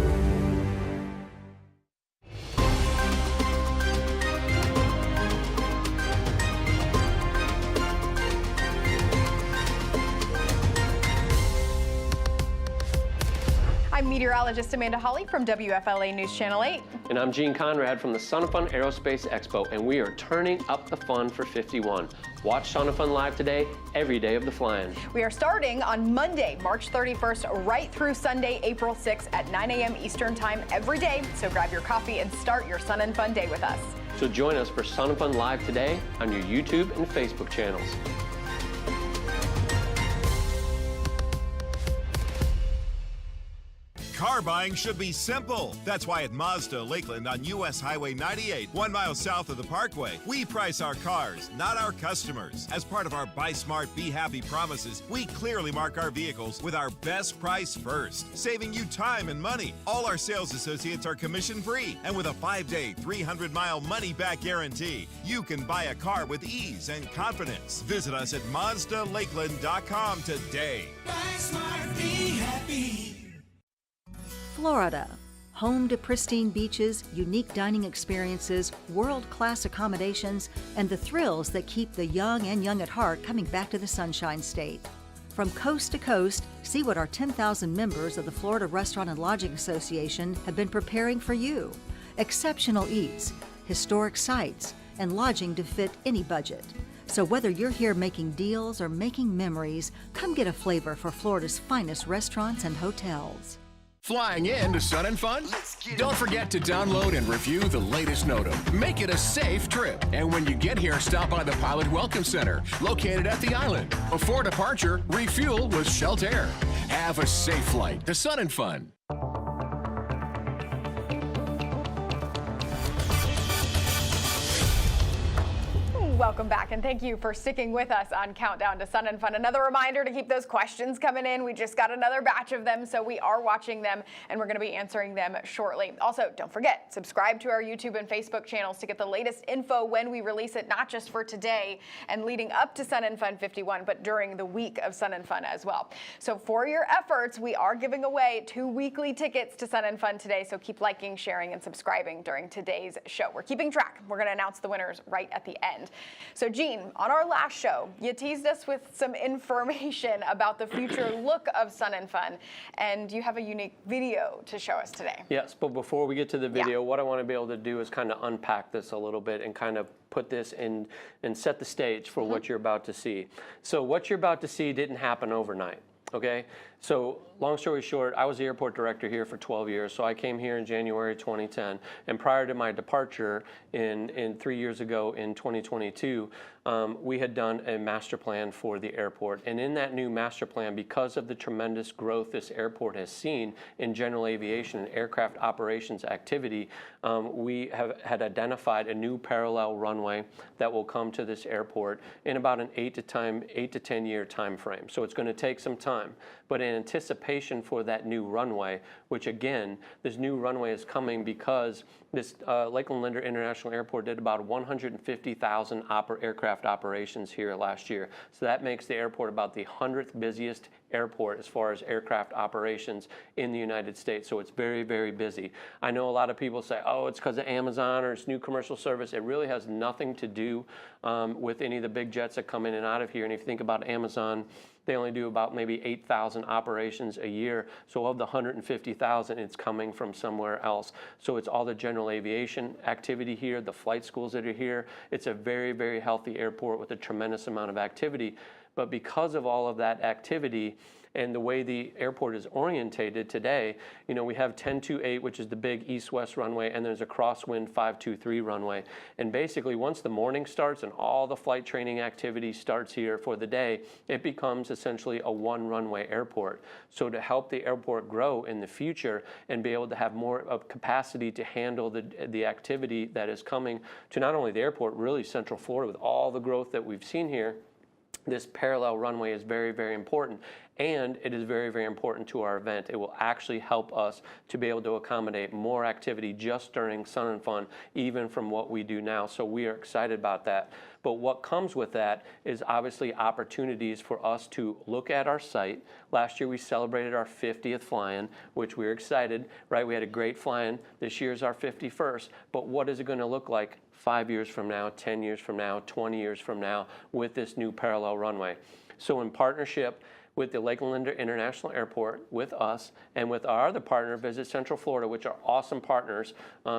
I'm meteorologist Amanda Holly from WFLA News Channel 8. And I'm Gene Conrad from the Sun and Fun Aerospace Expo, and we are turning up the fun for 51. Watch Sun and Fun live today, every day of the flying. We are starting on Monday, March 31st, right through Sunday, April 6th at 9 a.m. Eastern Time every day. So grab your coffee and start your Sun and Fun day with us. So join us for Sun and Fun live today on your YouTube and Facebook channels. Car buying should be simple. That's why at Mazda Lakeland on US Highway 98, 1 mile south of the Parkway, we price our cars, not our customers. As part of our Buy Smart, Be Happy promises, we clearly mark our vehicles with our best price first, saving you time and money. All our sales associates are commission-free, and with a 5-day, 300-mile money-back guarantee, you can buy a car with ease and confidence. Visit us at MazdaLakeland.com today. Buy smart, be happy. Florida, home to pristine beaches, unique dining experiences, world-class accommodations, and the thrills that keep the young and young at heart coming back to the Sunshine State. From coast to coast, see what our 10,000 members of the Florida Restaurant and Lodging Association have been preparing for you. Exceptional eats, historic sites, and lodging to fit any budget. So whether you're here making deals or making memories, come get a flavor for Florida's finest restaurants and hotels. Flying in to Sun and Fun? Don't forget to download and review the latest NOTAM. Make it a safe trip. And when you get here, stop by the Pilot Welcome Center, located at the island. Before departure, refuel with Shelter. Have a safe flight to Sun and Fun. Welcome back, and thank you for sticking with us on Countdown to Sun and Fun. Another reminder to keep those questions coming in. We just got another batch of them, so we are watching them, and we're going to be answering them shortly. Also, don't forget, subscribe to our YouTube and Facebook channels to get the latest info when we release it, not just for today and leading up to Sun and Fun 51, but during the week of Sun and Fun as well. So for your efforts, we are giving away 2 weekly tickets to Sun and Fun today, so keep liking, sharing, and subscribing during today's show. We're keeping track. We're going to announce the winners right at the end. So Gene, on our last show, you teased us with some information about the future look of Sun and Fun, and you have a unique video to show us today. Yes, but before we get to the video, what I want to be able to do is kind of unpack this a little bit and kind of put this in and set the stage for what you're about to see. So what you're about to see didn't happen overnight. Okay, so long story short, I was the airport director here for 12 years. So I came here in January 2010, and prior to my departure in 3 years ago in 2022, we had done a master plan for the airport. And in that new master plan, because of the tremendous growth this airport has seen in general aviation and aircraft operations activity, we had identified a new parallel runway that will come to this airport in about an 8 to 10 year time frame. So it's going to take some time. But in anticipation for that new runway, which again, this new runway is coming because this Lakeland Linder International Airport did about 150,000 aircraft operations here last year. So that makes the airport about the 100th busiest airport as far as aircraft operations in the United States. So it's very, very busy. I know a lot of people say, oh, it's because of Amazon or it's new commercial service. It really has nothing to do with any of the big jets that come in and out of here. And if you think about Amazon, they only do about maybe 8,000 operations a year. So of the 150,000, it's coming from somewhere else. So it's all the general aviation activity here, the flight schools that are here. It's a very, very healthy airport with a tremendous amount of activity. But because of all of that activity and the way the airport is orientated today, you know, we have 1028, which is the big east-west runway, and there's a crosswind 523 runway. And basically, once the morning starts and all the flight training activity starts here for the day, it becomes essentially a one-runway airport. So to help the airport grow in the future and be able to have more of capacity to handle the activity that is coming to not only the airport, really Central Florida with all the growth that we've seen here, this parallel runway is very, very important. And it is very, very important to our event. It will actually help us to be able to accommodate more activity just during Sun and Fun, even from what we do now. So we are excited about that. But what comes with that is obviously opportunities for us to look at our site. Last year we celebrated our 50th fly-in, which we're excited, right? We had a great fly-in. This year's our 51st. But what is it going to look like 5 years from now, 10 years from now, 20 years from now with this new parallel runway? So in partnership with the Lakeland Linder International Airport, with us, and with our other partner, Visit Central Florida, which are awesome partners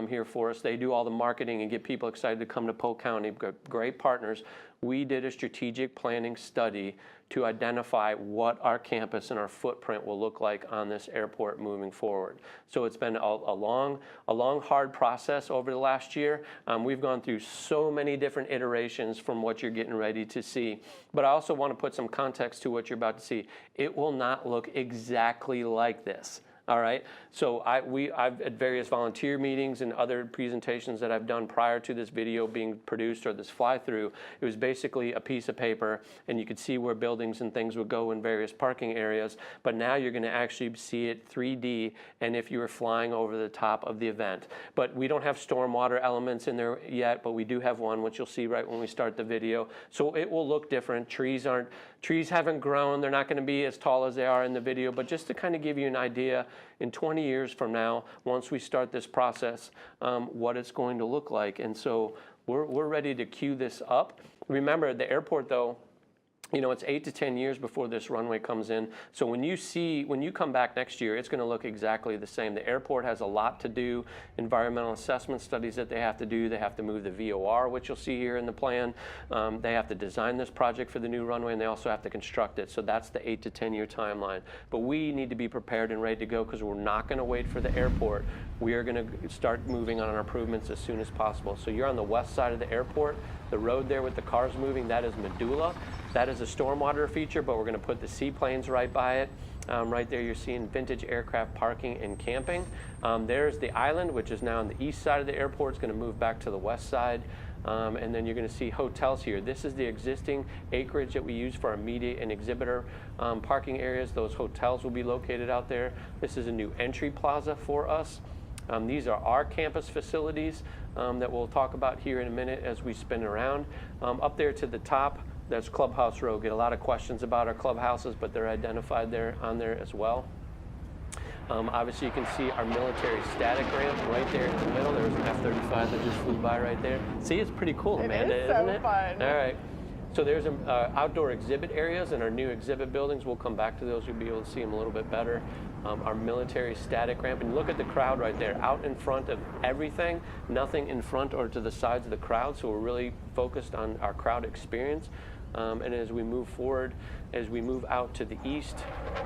here for us. They do all the marketing and get people excited to come to Polk County. We've got great partners. We did a strategic planning study to identify what our campus and our footprint will look like on this airport moving forward. So it's been a long, hard process over the last year. We've gone through so many different iterations from what you're getting ready to see. But I also want to put some context to what you're about to see. It will not look exactly like this. All right, so I've at various volunteer meetings and other presentations that I've done prior to this video being produced or this fly-through, it was basically a piece of paper, and you could see where buildings and things would go in various parking areas. But now you're going to actually see it 3D, and if you were flying over the top of the event. But we don't have stormwater elements in there yet, but we do have one, which you'll see right when we start the video. So it will look different. Trees haven't grown. They're not going to be as tall as they are in the video, but just to kind of give you an idea, in 20 years from now, once we start this process, what it's going to look like. And so we're ready to queue this up. Remember, the airport, though, you know, it's 8 to 10 years before this runway comes in. So when you come back next year, it's going to look exactly the same. The airport has a lot to do, environmental assessment studies that they have to do. They have to move the VOR, which you'll see here in the plan. They have to design this project for the new runway, and they also have to construct it. So that's the 8 to 10 year timeline. But we need to be prepared and ready to go because we're not going to wait for the airport. We are going to start moving on our improvements as soon as possible. So you're on the west side of the airport. The road there with the cars moving, that is Medulla. That is a stormwater feature, but we're going to put the seaplanes right by it. Right there you're seeing vintage aircraft parking and camping. There's the island, which is now on the east side of the airport. It's going to move back to the west side. And then you're going to see hotels here. This is the existing acreage that we use for our media and exhibitor parking areas. Those hotels will be located out there. This is a new entry plaza for us. These are our campus facilities that we'll talk about here in a minute as we spin around. Up there to the top, that's Clubhouse Row. Get a lot of questions about our clubhouses, but they're identified there on there as well. Obviously, you can see our military static ramp right there in the middle. There was an F-35 that just flew by right there. See, it's pretty cool, Amanda, isn't it? Fun. All right. So there's outdoor exhibit areas and our new exhibit buildings. We'll come back to those. You'll be able to see them a little bit better. Our military static ramp. And look at the crowd right there, out in front of everything, nothing in front or to the sides of the crowd. So we're really focused on our crowd experience. And as we move forward, as we move out to the east,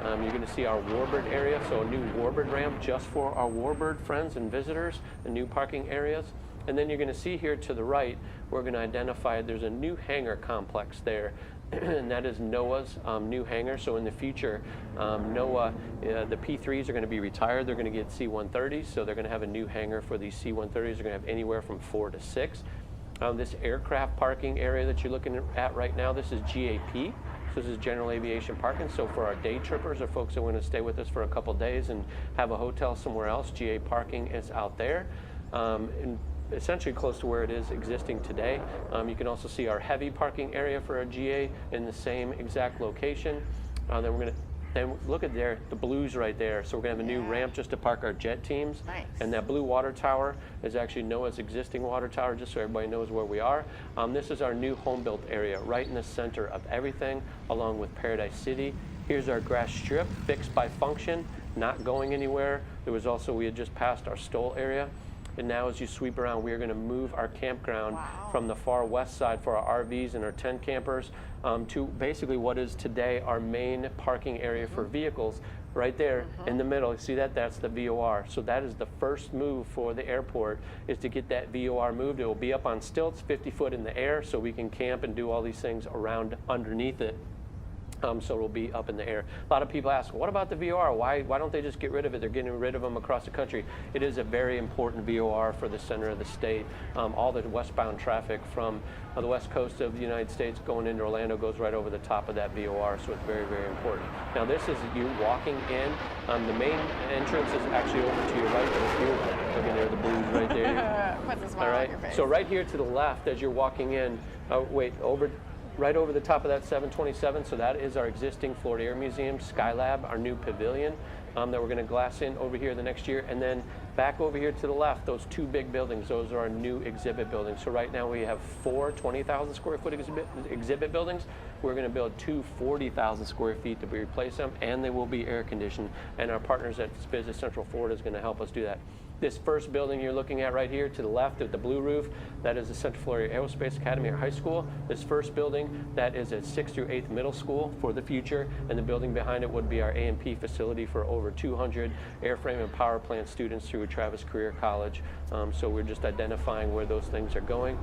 you're going to see our Warbird area. So a new Warbird ramp just for our Warbird friends and visitors, the new parking areas. And then you're going to see here to the right, we're going to identify there's a new hangar complex there, and that is NOAA's new hangar. So in the future, NOAA, the P3s are going to be retired. They're going to get C-130s, so they're going to have a new hangar for these C-130s. They're going to have anywhere from 4 to 6. This aircraft parking area that you're looking at right now, this is GAP. So this is general aviation parking. So for our day trippers or folks that want to stay with us for a couple days and have a hotel somewhere else, GA parking is out there. And essentially close to where it is existing today. You can also see our heavy parking area for our GA in the same exact location. Then look at there, the blues right there. So we're gonna have a new ramp just to park our jet teams. Nice. And that blue water tower is actually NOAA's existing water tower, just so everybody knows where we are. This is our new home built area, right in the center of everything, along with Paradise City. Here's our grass strip, fixed by function, not going anywhere. There was also, we had just passed our Stoll area. And now as you sweep around, we are going to move our campground from the far west side for our RVs and our tent campers to basically what is today our main parking area for vehicles. Right there in the middle, you see that? That's the VOR. So that is the first move for the airport, is to get that VOR moved. It will be up on stilts, 50 foot in the air, so we can camp and do all these things around underneath it. So it'll be up in the air. A lot of people ask, what about the VOR? Why don't they just get rid of it? They're getting rid of them across the country. It is a very important VOR for the center of the state. All the westbound traffic from the west coast of the United States going into Orlando goes right over the top of that VOR, so it's very, very important. Now this is you walking in. The main entrance is actually over to your right. Look at there, the blues right there. Puts a smile on your face. So right here to the left as you're walking in, right over the top of that 727, so that is our existing Florida Air Museum, Skylab, our new pavilion that we're going to glass in over here the next year. And then back over here to the left, those two big buildings, those are our new exhibit buildings. So right now we have 4 20,000 square foot exhibit buildings. We're going to build 2 40,000 square feet to replace them, and they will be air conditioned. And our partners at Visit Central Florida is going to help us do that. This first building you're looking at right here to the left with the blue roof, that is the Central Florida Aerospace Academy or High School. This first building, that is a 6th through 8th middle school for the future, and the building behind it would be our A&P facility for over 200 airframe and power plant students through Travis Career College. So we're just identifying where those things are going.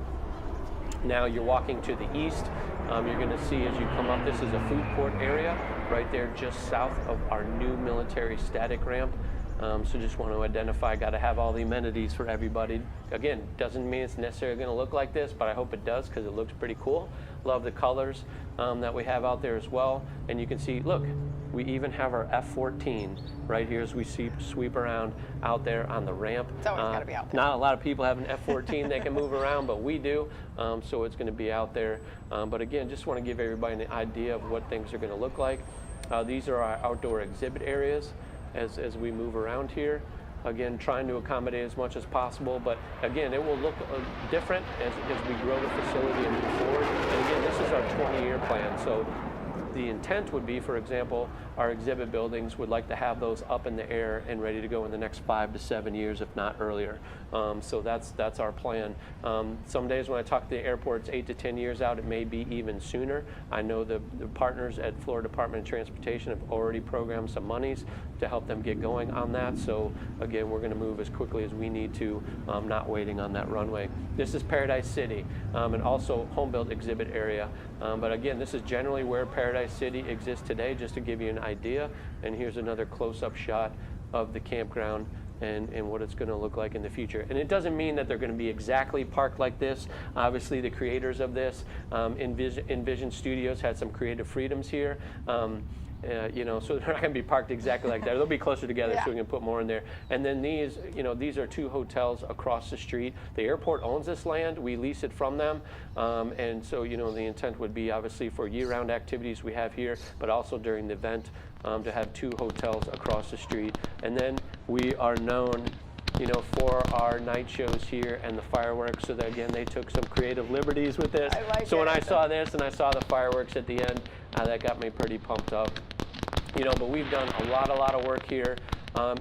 Now you're walking to the east. You're going to see as you come up, this is a food court area right there just south of our new military static ramp. So just want to identify, got to have all the amenities for everybody. Again, doesn't mean it's necessarily going to look like this, but I hope it does because it looks pretty cool. Love the colors that we have out there as well. And you can see, look, we even have our F-14 right here as we sweep around out there on the ramp. It's always got to be out there. Not a lot of people have an F-14 they can move around, but we do. So it's going to be out there. But again, just want to give everybody an idea of what things are going to look like. These are our outdoor exhibit areas as we move around here. Again, trying to accommodate as much as possible, but again, it will look different as we grow the facility and move forward. And again, this is our 20-year plan. So the intent would be, for example, our exhibit buildings would like to have those up in the air and ready to go in the next 5 to 7 years, if not earlier. So that's our plan. Some days when I talk to the airports 8 to 10 years out, it may be even sooner. I know the partners at Florida Department of Transportation have already programmed some monies to help them get going on that. So again, we're going to move as quickly as we need to, not waiting on that runway. This is Paradise City, and also home-built exhibit area. But again, this is generally where Paradise City exists today, just to give you an idea. And here's another close-up shot of the campground and what it's going to look like in the future. And it doesn't mean that they're going to be exactly parked like this. Obviously, the creators of this, Envision Studios, had some creative freedoms here. You know, so they're not going to be parked exactly like that. They'll be closer together, so we can put more in there. And then these, you know, these are 2 hotels across the street. The airport owns this land. We lease it from them. And so, you know, the intent would be obviously for year-round activities we have here, but also during the event to have 2 hotels across the street. And then we are known, you know, for our night shows here and the fireworks. So that, again, they took some creative liberties with this. So when I saw this and I saw the fireworks at the end, that got me pretty pumped up. You know, but we've done a lot of work here.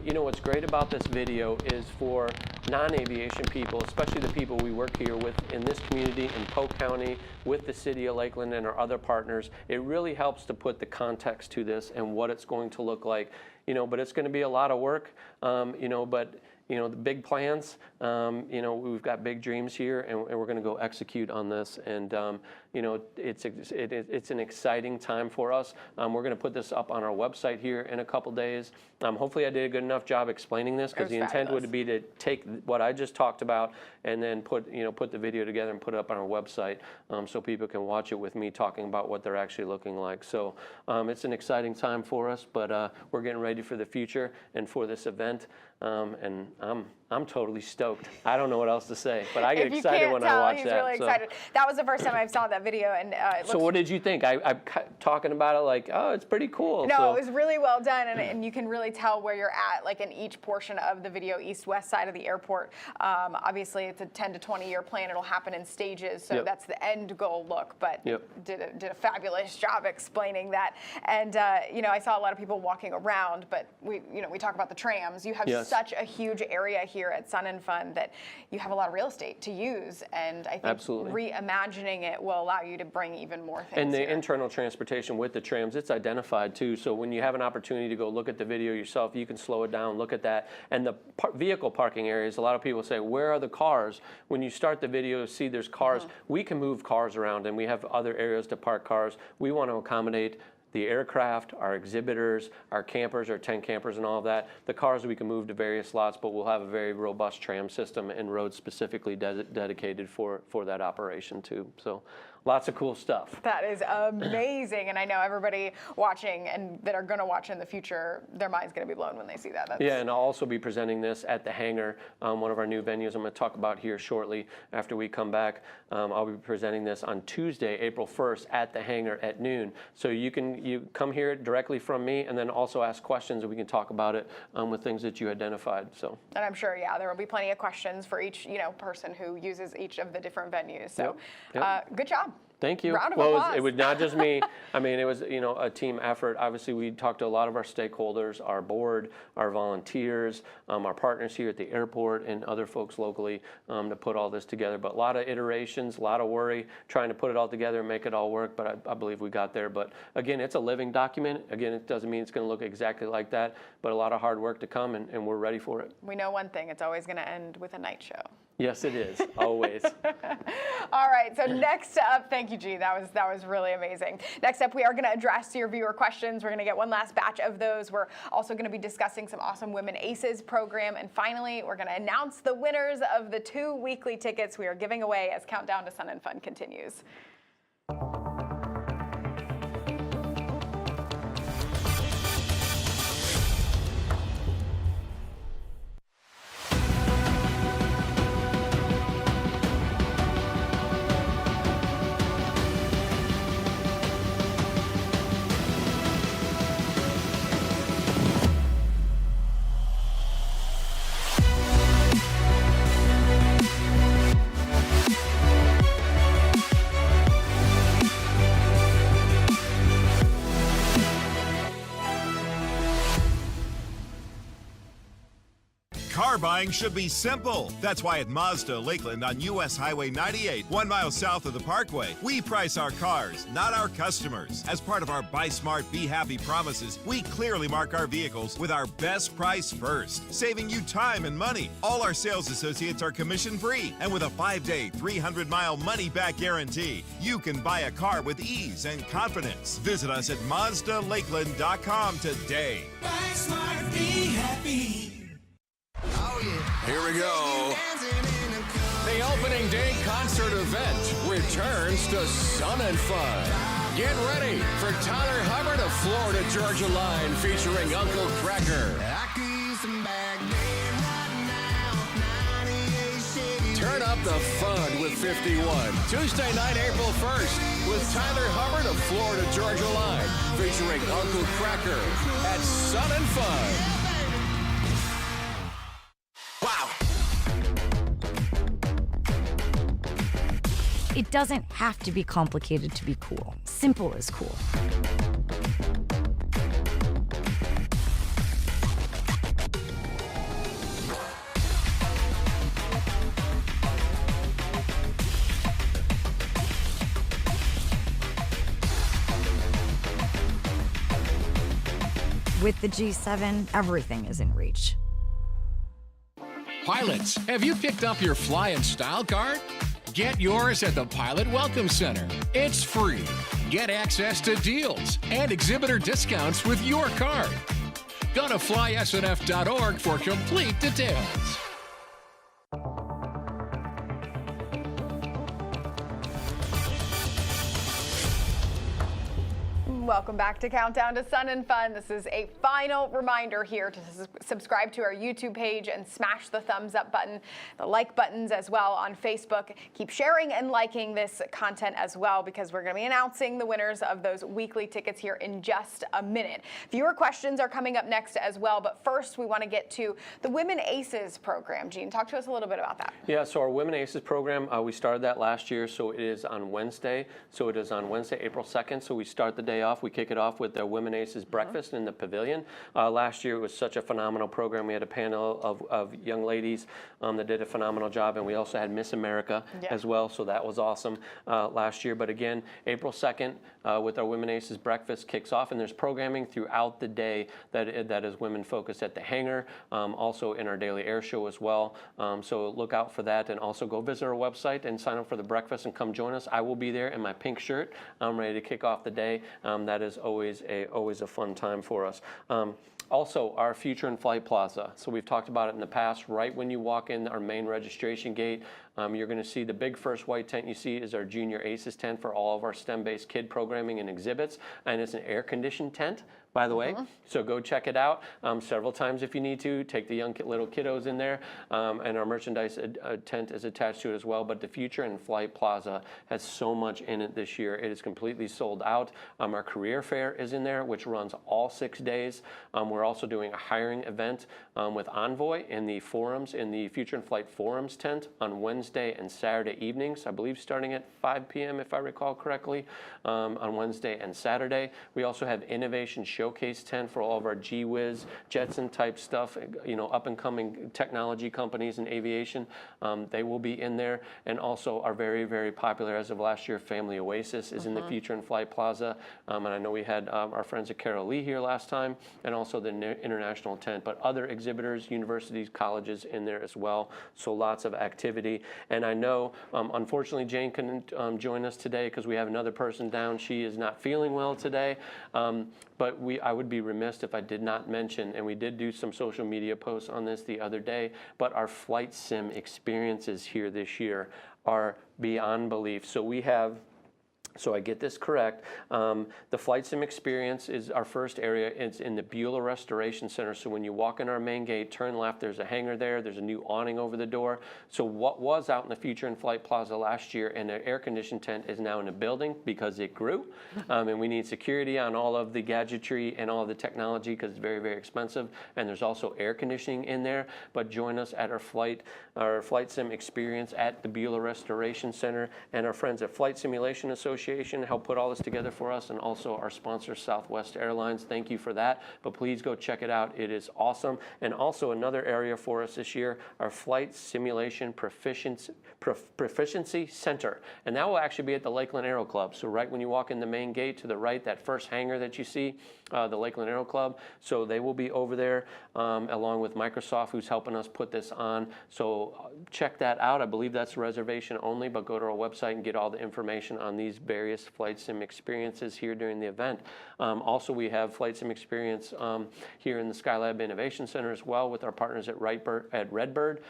You know, what's great about this video is for non-aviation people, especially the people we work here with in this community, in Polk County, with the city of Lakeland and our other partners, it really helps to put the context to this and what it's going to look like. You know, but it's going to be a lot of work, you know, but you know, the big plans, you know, we've got big dreams here, and we're going to go execute on this. And, you know, it's an exciting time for us. We're going to put this up on our website here in a couple days. Hopefully I did a good enough job explaining this, because the intent would be to take what I just talked about and then put the video together and put it up on our website, so people can watch it with me talking about what they're actually looking like. So it's an exciting time for us, but we're getting ready for the future and for this event. And I'm totally stoked. I don't know what else to say, but I get excited when I watch that. He's really excited. That was the first time I saw that video, and so what did you think? I'm talking about it like, oh, it's pretty cool. No, it was really well done, and you can really tell where you're at, like in each portion of the video, east-west side of the airport. Obviously, it's a 10 to 20-year plan. It'll happen in stages, so that's the end goal look. But did a fabulous job explaining that. And you know, I saw a lot of people walking around, but we talk about the trams. You have such a huge area here at Sun and Fun that you have a lot of real estate to use, and I think reimagining it will allow you to bring even more things. And the internal transportation with the trams, it's identified too. So when you have an opportunity to go look at the video yourself, you can slow it down, look at that. And the vehicle parking areas, a lot of people say, where are the cars? When you start the video, see there's cars. We can move cars around, and we have other areas to park cars. We want to accommodate the aircraft, our exhibitors, our campers, our tent campers and all of that. The cars we can move to various slots, but we'll have a very robust tram system and roads specifically dedicated for that operation too. So lots of cool stuff. That is amazing, and I know everybody watching and that are going to watch in the future, their mind's going to be blown when they see that. Yeah, and I'll also be presenting this at the Hangar, one of our new venues I'm going to talk about here shortly after we come back. I'll be presenting this on Tuesday, April 1st at the Hangar at noon. So you come here directly from me, and then also ask questions, and we can talk about it with things that you identified. So. And I'm sure, there will be plenty of questions for each person who uses each of the different venues. So good job. Thank you. Round of applause. It was not just me. I mean, it was a team effort. Obviously, we talked to a lot of our stakeholders, our board, our volunteers, our partners here at the airport, and other folks locally to put all this together. But a lot of iterations, a lot of worry, trying to put it all together and make it all work. But I believe we got there. But again, it's a living document. Again, it doesn't mean it's going to look exactly like that, but a lot of hard work to come, and we're ready for it. We know one thing: it's always going to end with a night show. Yes, it is, always. All right, so next up, thank you, Gene. That was really amazing. Next up, we are going to address your viewer questions. We're going to get one last batch of those. We're also going to be discussing some awesome Women Aces program. And finally, we're going to announce the winners of the 2 weekly tickets we are giving away as Countdown to Sun and Fun continues. Car buying should be simple. That's why at Mazda Lakeland on US Highway 98, 1 mile south of the Parkway, we price our cars, not our customers. As part of our Buy Smart, Be Happy promises, we clearly mark our vehicles with our best price first, saving you time and money. All our sales associates are commission-free, and with a 5-day, 300-mile money-back guarantee, you can buy a car with ease and confidence. Visit us at MazdaLakeland.com today. Buy smart, be happy. Here we go. The opening day concert event returns to Sun and Fun. Get ready for Tyler Hubbard of Florida Georgia Line featuring Uncle Cracker. Turn up the fun with 51. Tuesday night, April 1st with Tyler Hubbard of Florida Georgia Line featuring Uncle Cracker at Sun and Fun. Wow. It doesn't have to be complicated to be cool. Simple is cool. With the G7, everything is in reach. Pilots, have you picked up your Fly in Style card? Get yours at the Pilot Welcome Center. It's free. Get access to deals and exhibitor discounts with your card. Go to flysnf.org for complete details. Welcome back to Countdown to Sun and Fun. This is a final reminder here to subscribe to our YouTube page and smash the thumbs up button, the like buttons as well on Facebook. Keep sharing and liking this content as well, because we're going to be announcing the winners of those weekly tickets here in just a minute. Viewer questions are coming up next as well, but first we want to get to the Women Aces program. Gene, talk to us a little bit about that. Yeah, so our Women Aces program, we started that last year, so it is on Wednesday. So it is on Wednesday, April 2nd, so we start the day off. We kick it off with the Women Aces breakfast in the pavilion. Last year it was such a phenomenal program. We had a panel of young ladies that did a phenomenal job, and we also had Miss America as well, so that was awesome last year. But again, April 2nd with our Women Aces breakfast kicks off, and there's programming throughout the day that is women focused at the hangar, also in our daily air show as well. So look out for that, and also go visit our website and sign up for the breakfast and come join us. I will be there in my pink shirt. I'm ready to kick off the day. That is always a fun time for us. Also, our Future in Flight Plaza. So we've talked about it in the past. Right when you walk in our main registration gate, you're going to see the big first white tent you see is our Junior Aces tent for all of our STEM-based kid programming and exhibits, and it's an air-conditioned tent, by the way. So go check it out several times if you need to. Take the young little kiddos in there, and our merchandise tent is attached to it as well. But the Future in Flight Plaza has so much in it this year. It is completely sold out. Our career fair is in there, which runs all 6 days. We're also doing a hiring event with Envoy in the forums, in the Future in Flight forums tent on Wednesday Wednesday and Saturday evenings, I believe starting at 5 p.m. if I recall correctly, on Wednesday and Saturday. We also have Innovation Showcase tent for all of our G-Whiz, Jetson type stuff, up and coming technology companies in aviation. They will be in there. And also our very, very popular as of last year, Family Oasis is in the Future in Flight Plaza. And I know we had our friends at Carol Lee here last time, and also the international tent, but other exhibitors, universities, colleges in there as well. So lots of activity. And I know, unfortunately, Jane couldn't join us today because we have another person down. She is not feeling well today. But I would be remiss if I did not mention, and we did do some social media posts on this the other day, but our flight sim experiences here this year are beyond belief. So we have, so I get this correct, the Flight Sim Experience is our first area. It's in the Beulah Restoration Center. So when you walk in our main gate, turn left, there's a hangar there. There's a new awning over the door. So what was out in the Future in Flight Plaza last year in an air-conditioned tent is now in a building because it grew. And we need security on all of the gadgetry and all of the technology because it's very, very expensive. And there's also air conditioning in there. But join us at our Flight Sim Experience at the Beulah Restoration Center, and our friends at Flight Simulation Association help put all this together for us, and also our sponsor Southwest Airlines. Thank you for that, but please go check it out. It is awesome. And also another area for us this year, our Flight Simulation Proficiency Center, and that will actually be at the Lakeland Aero Club. So right when you walk in the main gate to the right, that first hangar that you see, the Lakeland Aero Club, so they will be over there along with Microsoft, who's helping us put this on. So check that out. I believe that's reservation only, but go to our website and get all the information on these various Flight Sim experiences here during the event. Also, we have Flight Sim experience here in the Skylab Innovation Center as well with our partners at Redbird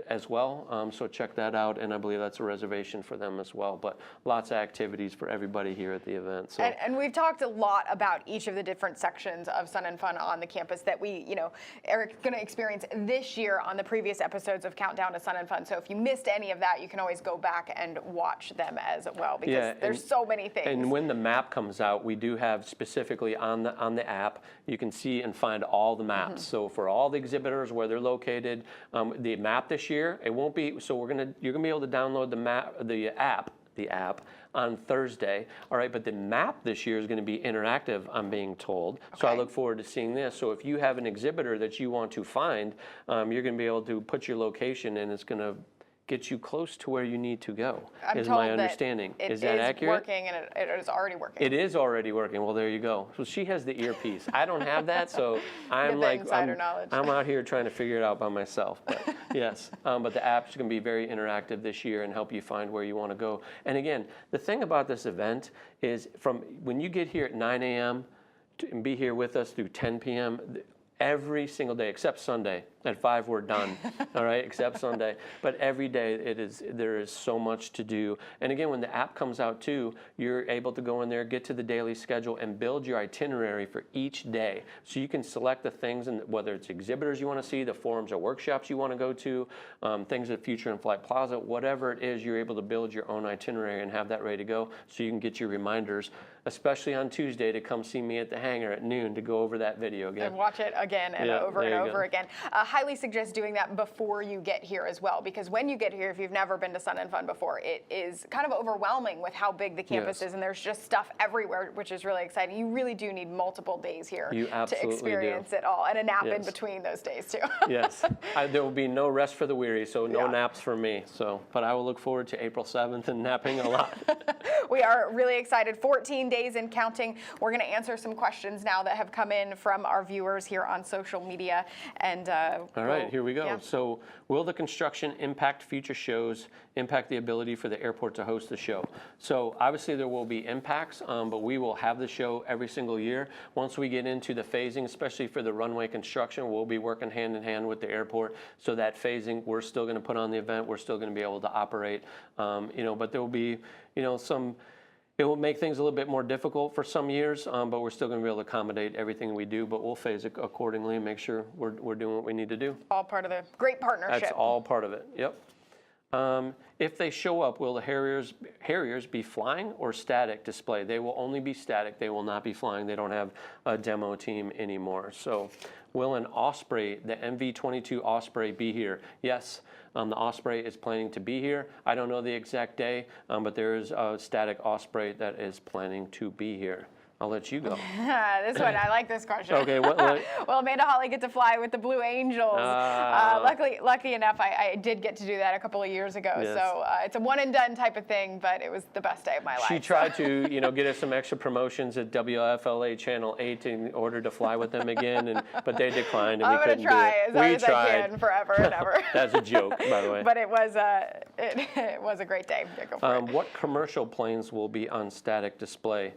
as well. So check that out, and I believe that's a reservation for them as well. But lots of activities for everybody here at the event. So. And we've talked a lot about each of the different sections of Sun and Fun on the campus that we, are going to experience this year on the previous episodes of Countdown to Sun and Fun. So if you missed any of that, you can always go back and watch them as well, because there's so many things. And when the map comes out, we do have specifically on the app, you can see and find all the maps. So for all the exhibitors, where they're located, the map this year, it won't be, so you're gonna be able to download the app on Thursday. All right, but the map this year is going to be interactive, I'm being told. Okay. So I look forward to seeing this. So if you have an exhibitor that you want to find, you're going to be able to put your location, and it's going to get you close to where you need to go, is my understanding. Is that accurate? Working, and it is already working. It is already working. Well, there you go. So she has the earpiece. I don't have that, so I'm like, I'm out here trying to figure it out by myself. But yes, but the app's going to be very interactive this year and help you find where you want to go. And again, the thing about this event is from when you get here at 9 a.m. and be here with us through 10 p.m., every single day, except Sunday. At 5, we're done, all right, except Sunday. But every day, there is so much to do. And again, when the app comes out too, you're able to go in there, get to the daily schedule, and build your itinerary for each day. So you can select the things, and whether it's exhibitors you want to see, the forums or workshops you want to go to, things at Future in Flight Plaza, whatever it is, you're able to build your own itinerary and have that ready to go, so you can get your reminders, especially on Tuesday, to come see me at the hangar at noon to go over that video again. And watch it again and over and over again. Highly suggest doing that before you get here as well, because when you get here, if you've never been to Sun and Fun before, it is kind of overwhelming with how big the campus is, and there's just stuff everywhere, which is really exciting. You really do need multiple days here to experience it all, and a nap in between those days too. Yes, there will be no rest for the weary, so no naps for me. So, but I will look forward to April 7th and napping a lot. We are really excited. 14 days and counting. We're going to answer some questions now that have come in from our viewers here on social media. And all right, here we go. Yeah. So, will the construction impact future shows, impact the ability for the airport to host the show? So, obviously there will be impacts, but we will have the show every single year. Once we get into the phasing, especially for the runway construction, we'll be working hand in hand with the airport. So that phasing, we're still going to put on the event. We're still going to be able to operate, but there will be, it will make things a little bit more difficult for some years, but we're still going to be able to accommodate everything we do, but we'll phase it accordingly and make sure we're doing what we need to do. All part of the great partnership. That's all part of it, yep. If they show up, will the Harriers be flying or static display? They will only be static. They will not be flying. They don't have a demo team anymore. So will an Osprey, the MV-22 Osprey, be here? Yes, the Osprey is planning to be here. I don't know the exact day, but there is a static Osprey that is planning to be here. I'll let you go. This one, I like this question. Okay. What? Will Amanda Holly get to fly with the Blue Angels? Lucky enough, I did get to do that a couple of years ago. Yes. So it's a one and done type of thing, but it was the best day of my life. She tried to, get us some extra promotions at WFLA Channel 8 in order to fly with them again, but they declined and we couldn't do it. I'm going to try as hard as I can forever and ever. That's a joke, by the way. But it was a great day. Yeah, go for it. What commercial planes will be on static display?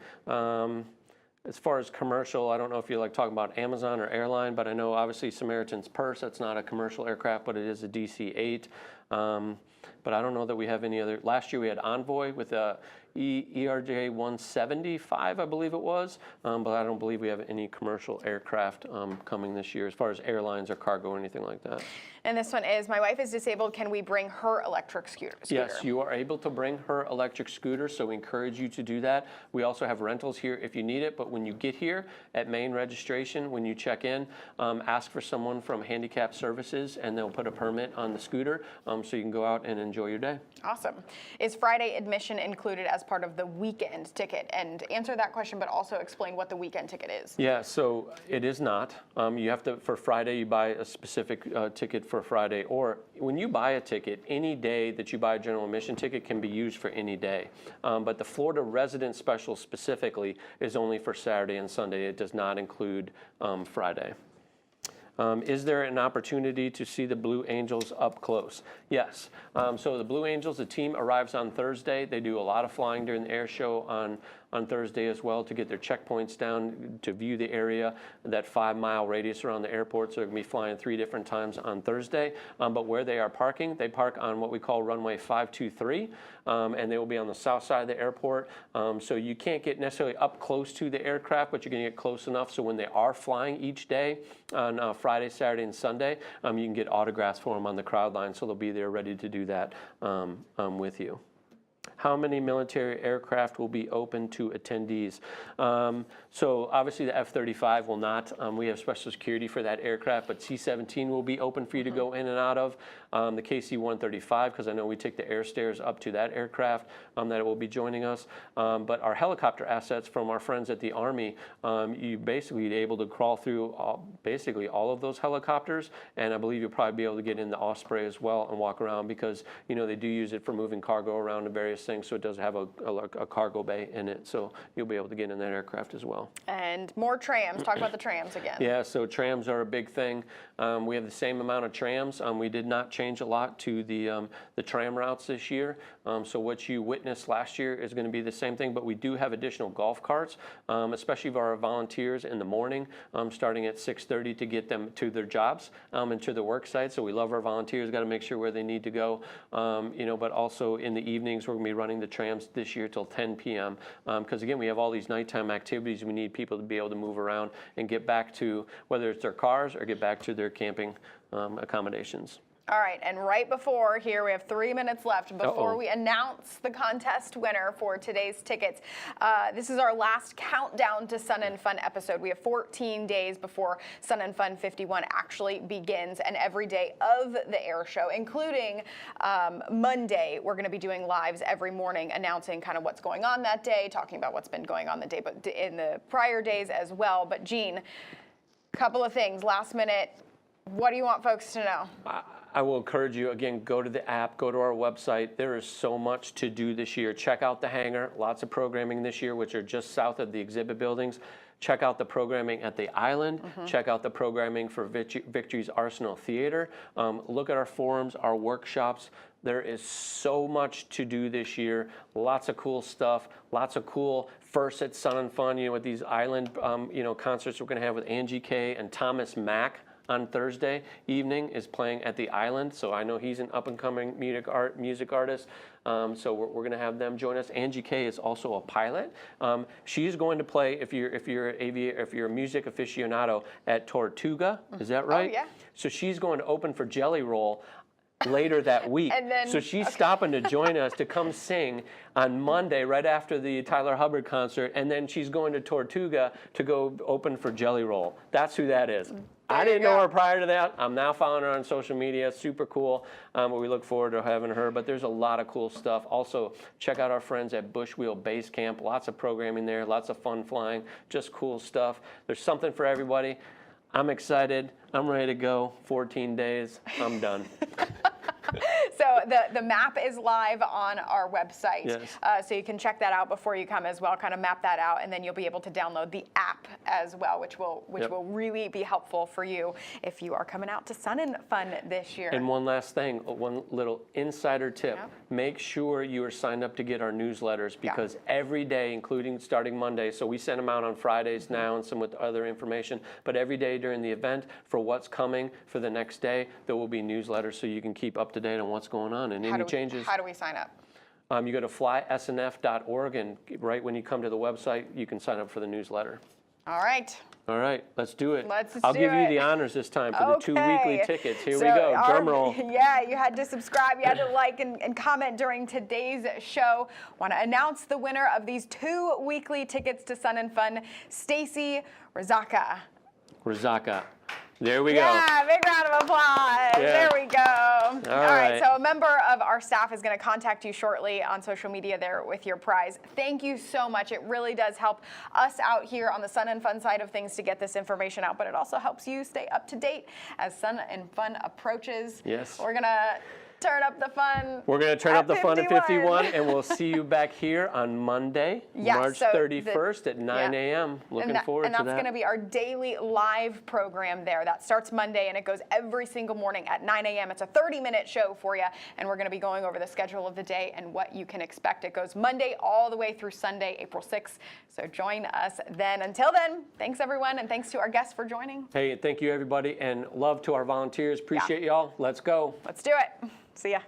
As far as commercial, I don't know if you like talking about Amazon or airline, but I know obviously Samaritan's Purse, that's not a commercial aircraft, but it is a DC-8. But I don't know that we have any other. Last year we had Envoy with a ERJ 175, I believe it was, but I don't believe we have any commercial aircraft coming this year as far as airlines or cargo or anything like that. And this one is, my wife is disabled. Can we bring her electric scooter? Yes, you are able to bring her electric scooter, so we encourage you to do that. We also have rentals here if you need it, but when you get here at main registration, when you check in, ask for someone from Handicap Services, and they'll put a permit on the scooter, so you can go out and enjoy your day. Awesome. Is Friday admission included as part of the weekend ticket? And answer that question, but also explain what the weekend ticket is. Yeah, so it is not. You have to, for Friday, you buy a specific ticket for Friday, or when you buy a ticket, any day that you buy a general admission ticket can be used for any day. But the Florida resident special specifically is only for Saturday and Sunday. It does not include Friday. Is there an opportunity to see the Blue Angels up close? Yes. So the Blue Angels, the team arrives on Thursday. They do a lot of flying during the air show on Thursday as well to get their checkpoints down, to view the area, that 5-mile radius around the airport. So they're going to be flying 3 different times on Thursday. But where they are parking, they park on what we call runway 523, and they will be on the south side of the airport. So you can't get necessarily up close to the aircraft, but you're going to get close enough so when they are flying each day on Friday, Saturday, and Sunday, you can get autographs for them on the crowd line. So they'll be there ready to do that with you. How many military aircraft will be open to attendees? So obviously the F-35 will not. We have special security for that aircraft, but C-17 will be open for you to go in and out of. The KC-135, because I know we take the air stairs up to that aircraft, that will be joining us. But our helicopter assets from our friends at the Army, you basically be able to crawl through basically all of those helicopters, and I believe you'll probably be able to get in the Osprey as well and walk around, because they do use it for moving cargo around to various things, so it does have a cargo bay in it, so you'll be able to get in that aircraft as well. And more trams. Talk about the trams again. Yeah, so trams are a big thing. We have the same amount of trams. We did not change a lot to the tram routes this year. So what you witnessed last year is going to be the same thing, but we do have additional golf carts, especially for our volunteers in the morning, starting at 6:30 to get them to their jobs and to the work site. So we love our volunteers, got to make sure where they need to go, but also in the evenings we're going to be running the trams this year till 10 p.m. Because again, we have all these nighttime activities. We need people to be able to move around and get back to, whether it's their cars or get back to their camping accommodations. All right, and right before here, we have 3 minutes left before we announce the contest winner for today's tickets. This is our last countdown to Sun and Fun episode. We have 14 days before Sun and Fun 51 actually begins, and every day of the air show, including Monday, we're going to be doing lives every morning, announcing kind of what's going on that day, talking about what's been going on the day, but in the prior days as well. But Gene, a couple of things, last minute. What do you want folks to know? I will encourage you, again, go to the app, go to our website. There is so much to do this year. Check out the hangar, lots of programming this year, which are just south of the exhibit buildings. Check out the programming at the island. Check out the programming for Victory's Arsenal Theater. Look at our forums, our workshops. There is so much to do this year. Lots of cool stuff. Lots of cool firsts at Sun and Fun. With these island, concerts we're going to have with Angie K and Thomas Mack. On Thursday evening is playing at the island, so I know he's an up-and-coming music artist. So we're going to have them join us. Angie K is also a pilot. She's going to play, if you're a music aficionado, at Tortuga. Is that right? Oh, yeah. So she's going to open for Jelly Roll later that week. And then, so she's stopping to join us to come sing on Monday right after the Tyler Hubbard concert, and then she's going to Tortuga to go open for Jelly Roll. That's who that is. I didn't know her prior to that. I'm now following her on social media. Super cool. But we look forward to having her. But there's a lot of cool stuff. Also, check out our friends at Bushwheel Base Camp. Lots of programming there. Lots of fun flying. Just cool stuff. There's something for everybody. I'm excited. I'm ready to go. 14 days. I'm done. So the map is live on our website. Yes. So you can check that out before you come as well, kind of map that out, and then you'll be able to download the app as well, which will really be helpful for you if you are coming out to Sun and Fun this year. And one last thing, one little insider tip. Yep. Make sure you are signed up to get our newsletters, because every day, including starting Monday, so we send them out on Fridays now and some with other information, but every day during the event for what's coming for the next day, there will be newsletters so you can keep up to date on what's going on and any changes. How do we sign up? You go to flysnf.org, and right when you come to the website, you can sign up for the newsletter. All right. All right, let's do it. I'll give you the honors this time for the 2 weekly tickets. Here we go, drum roll. Yeah, you had to subscribe, you had to like and comment during today's show. Want to announce the winner of these 2 weekly tickets to Sun and Fun, Stacy Rizaka. There we go. Yeah, big round of applause. There we go. All right, so a member of our staff is going to contact you shortly on social media there with your prize. Thank you so much. It really does help us out here on the Sun and Fun side of things to get this information out, but it also helps you stay up to date as Sun and Fun approaches. Yes. We're going to turn up the fun. We're going to turn up the fun at 51, and we'll see you back here on Monday, March 31st at 9 a.m. Looking forward to that. And that's going to be our daily live program there. That starts Monday, and it goes every single morning at 9 a.m. It's a 30-minute show for you, and we're going to be going over the schedule of the day and what you can expect. It goes Monday all the way through Sunday, April 6th. So join us then. Until then, thanks, everyone, and thanks to our guests for joining. Hey, thank you, everybody, and love to our volunteers. Appreciate y'all. Let's go. Let's do it. See ya.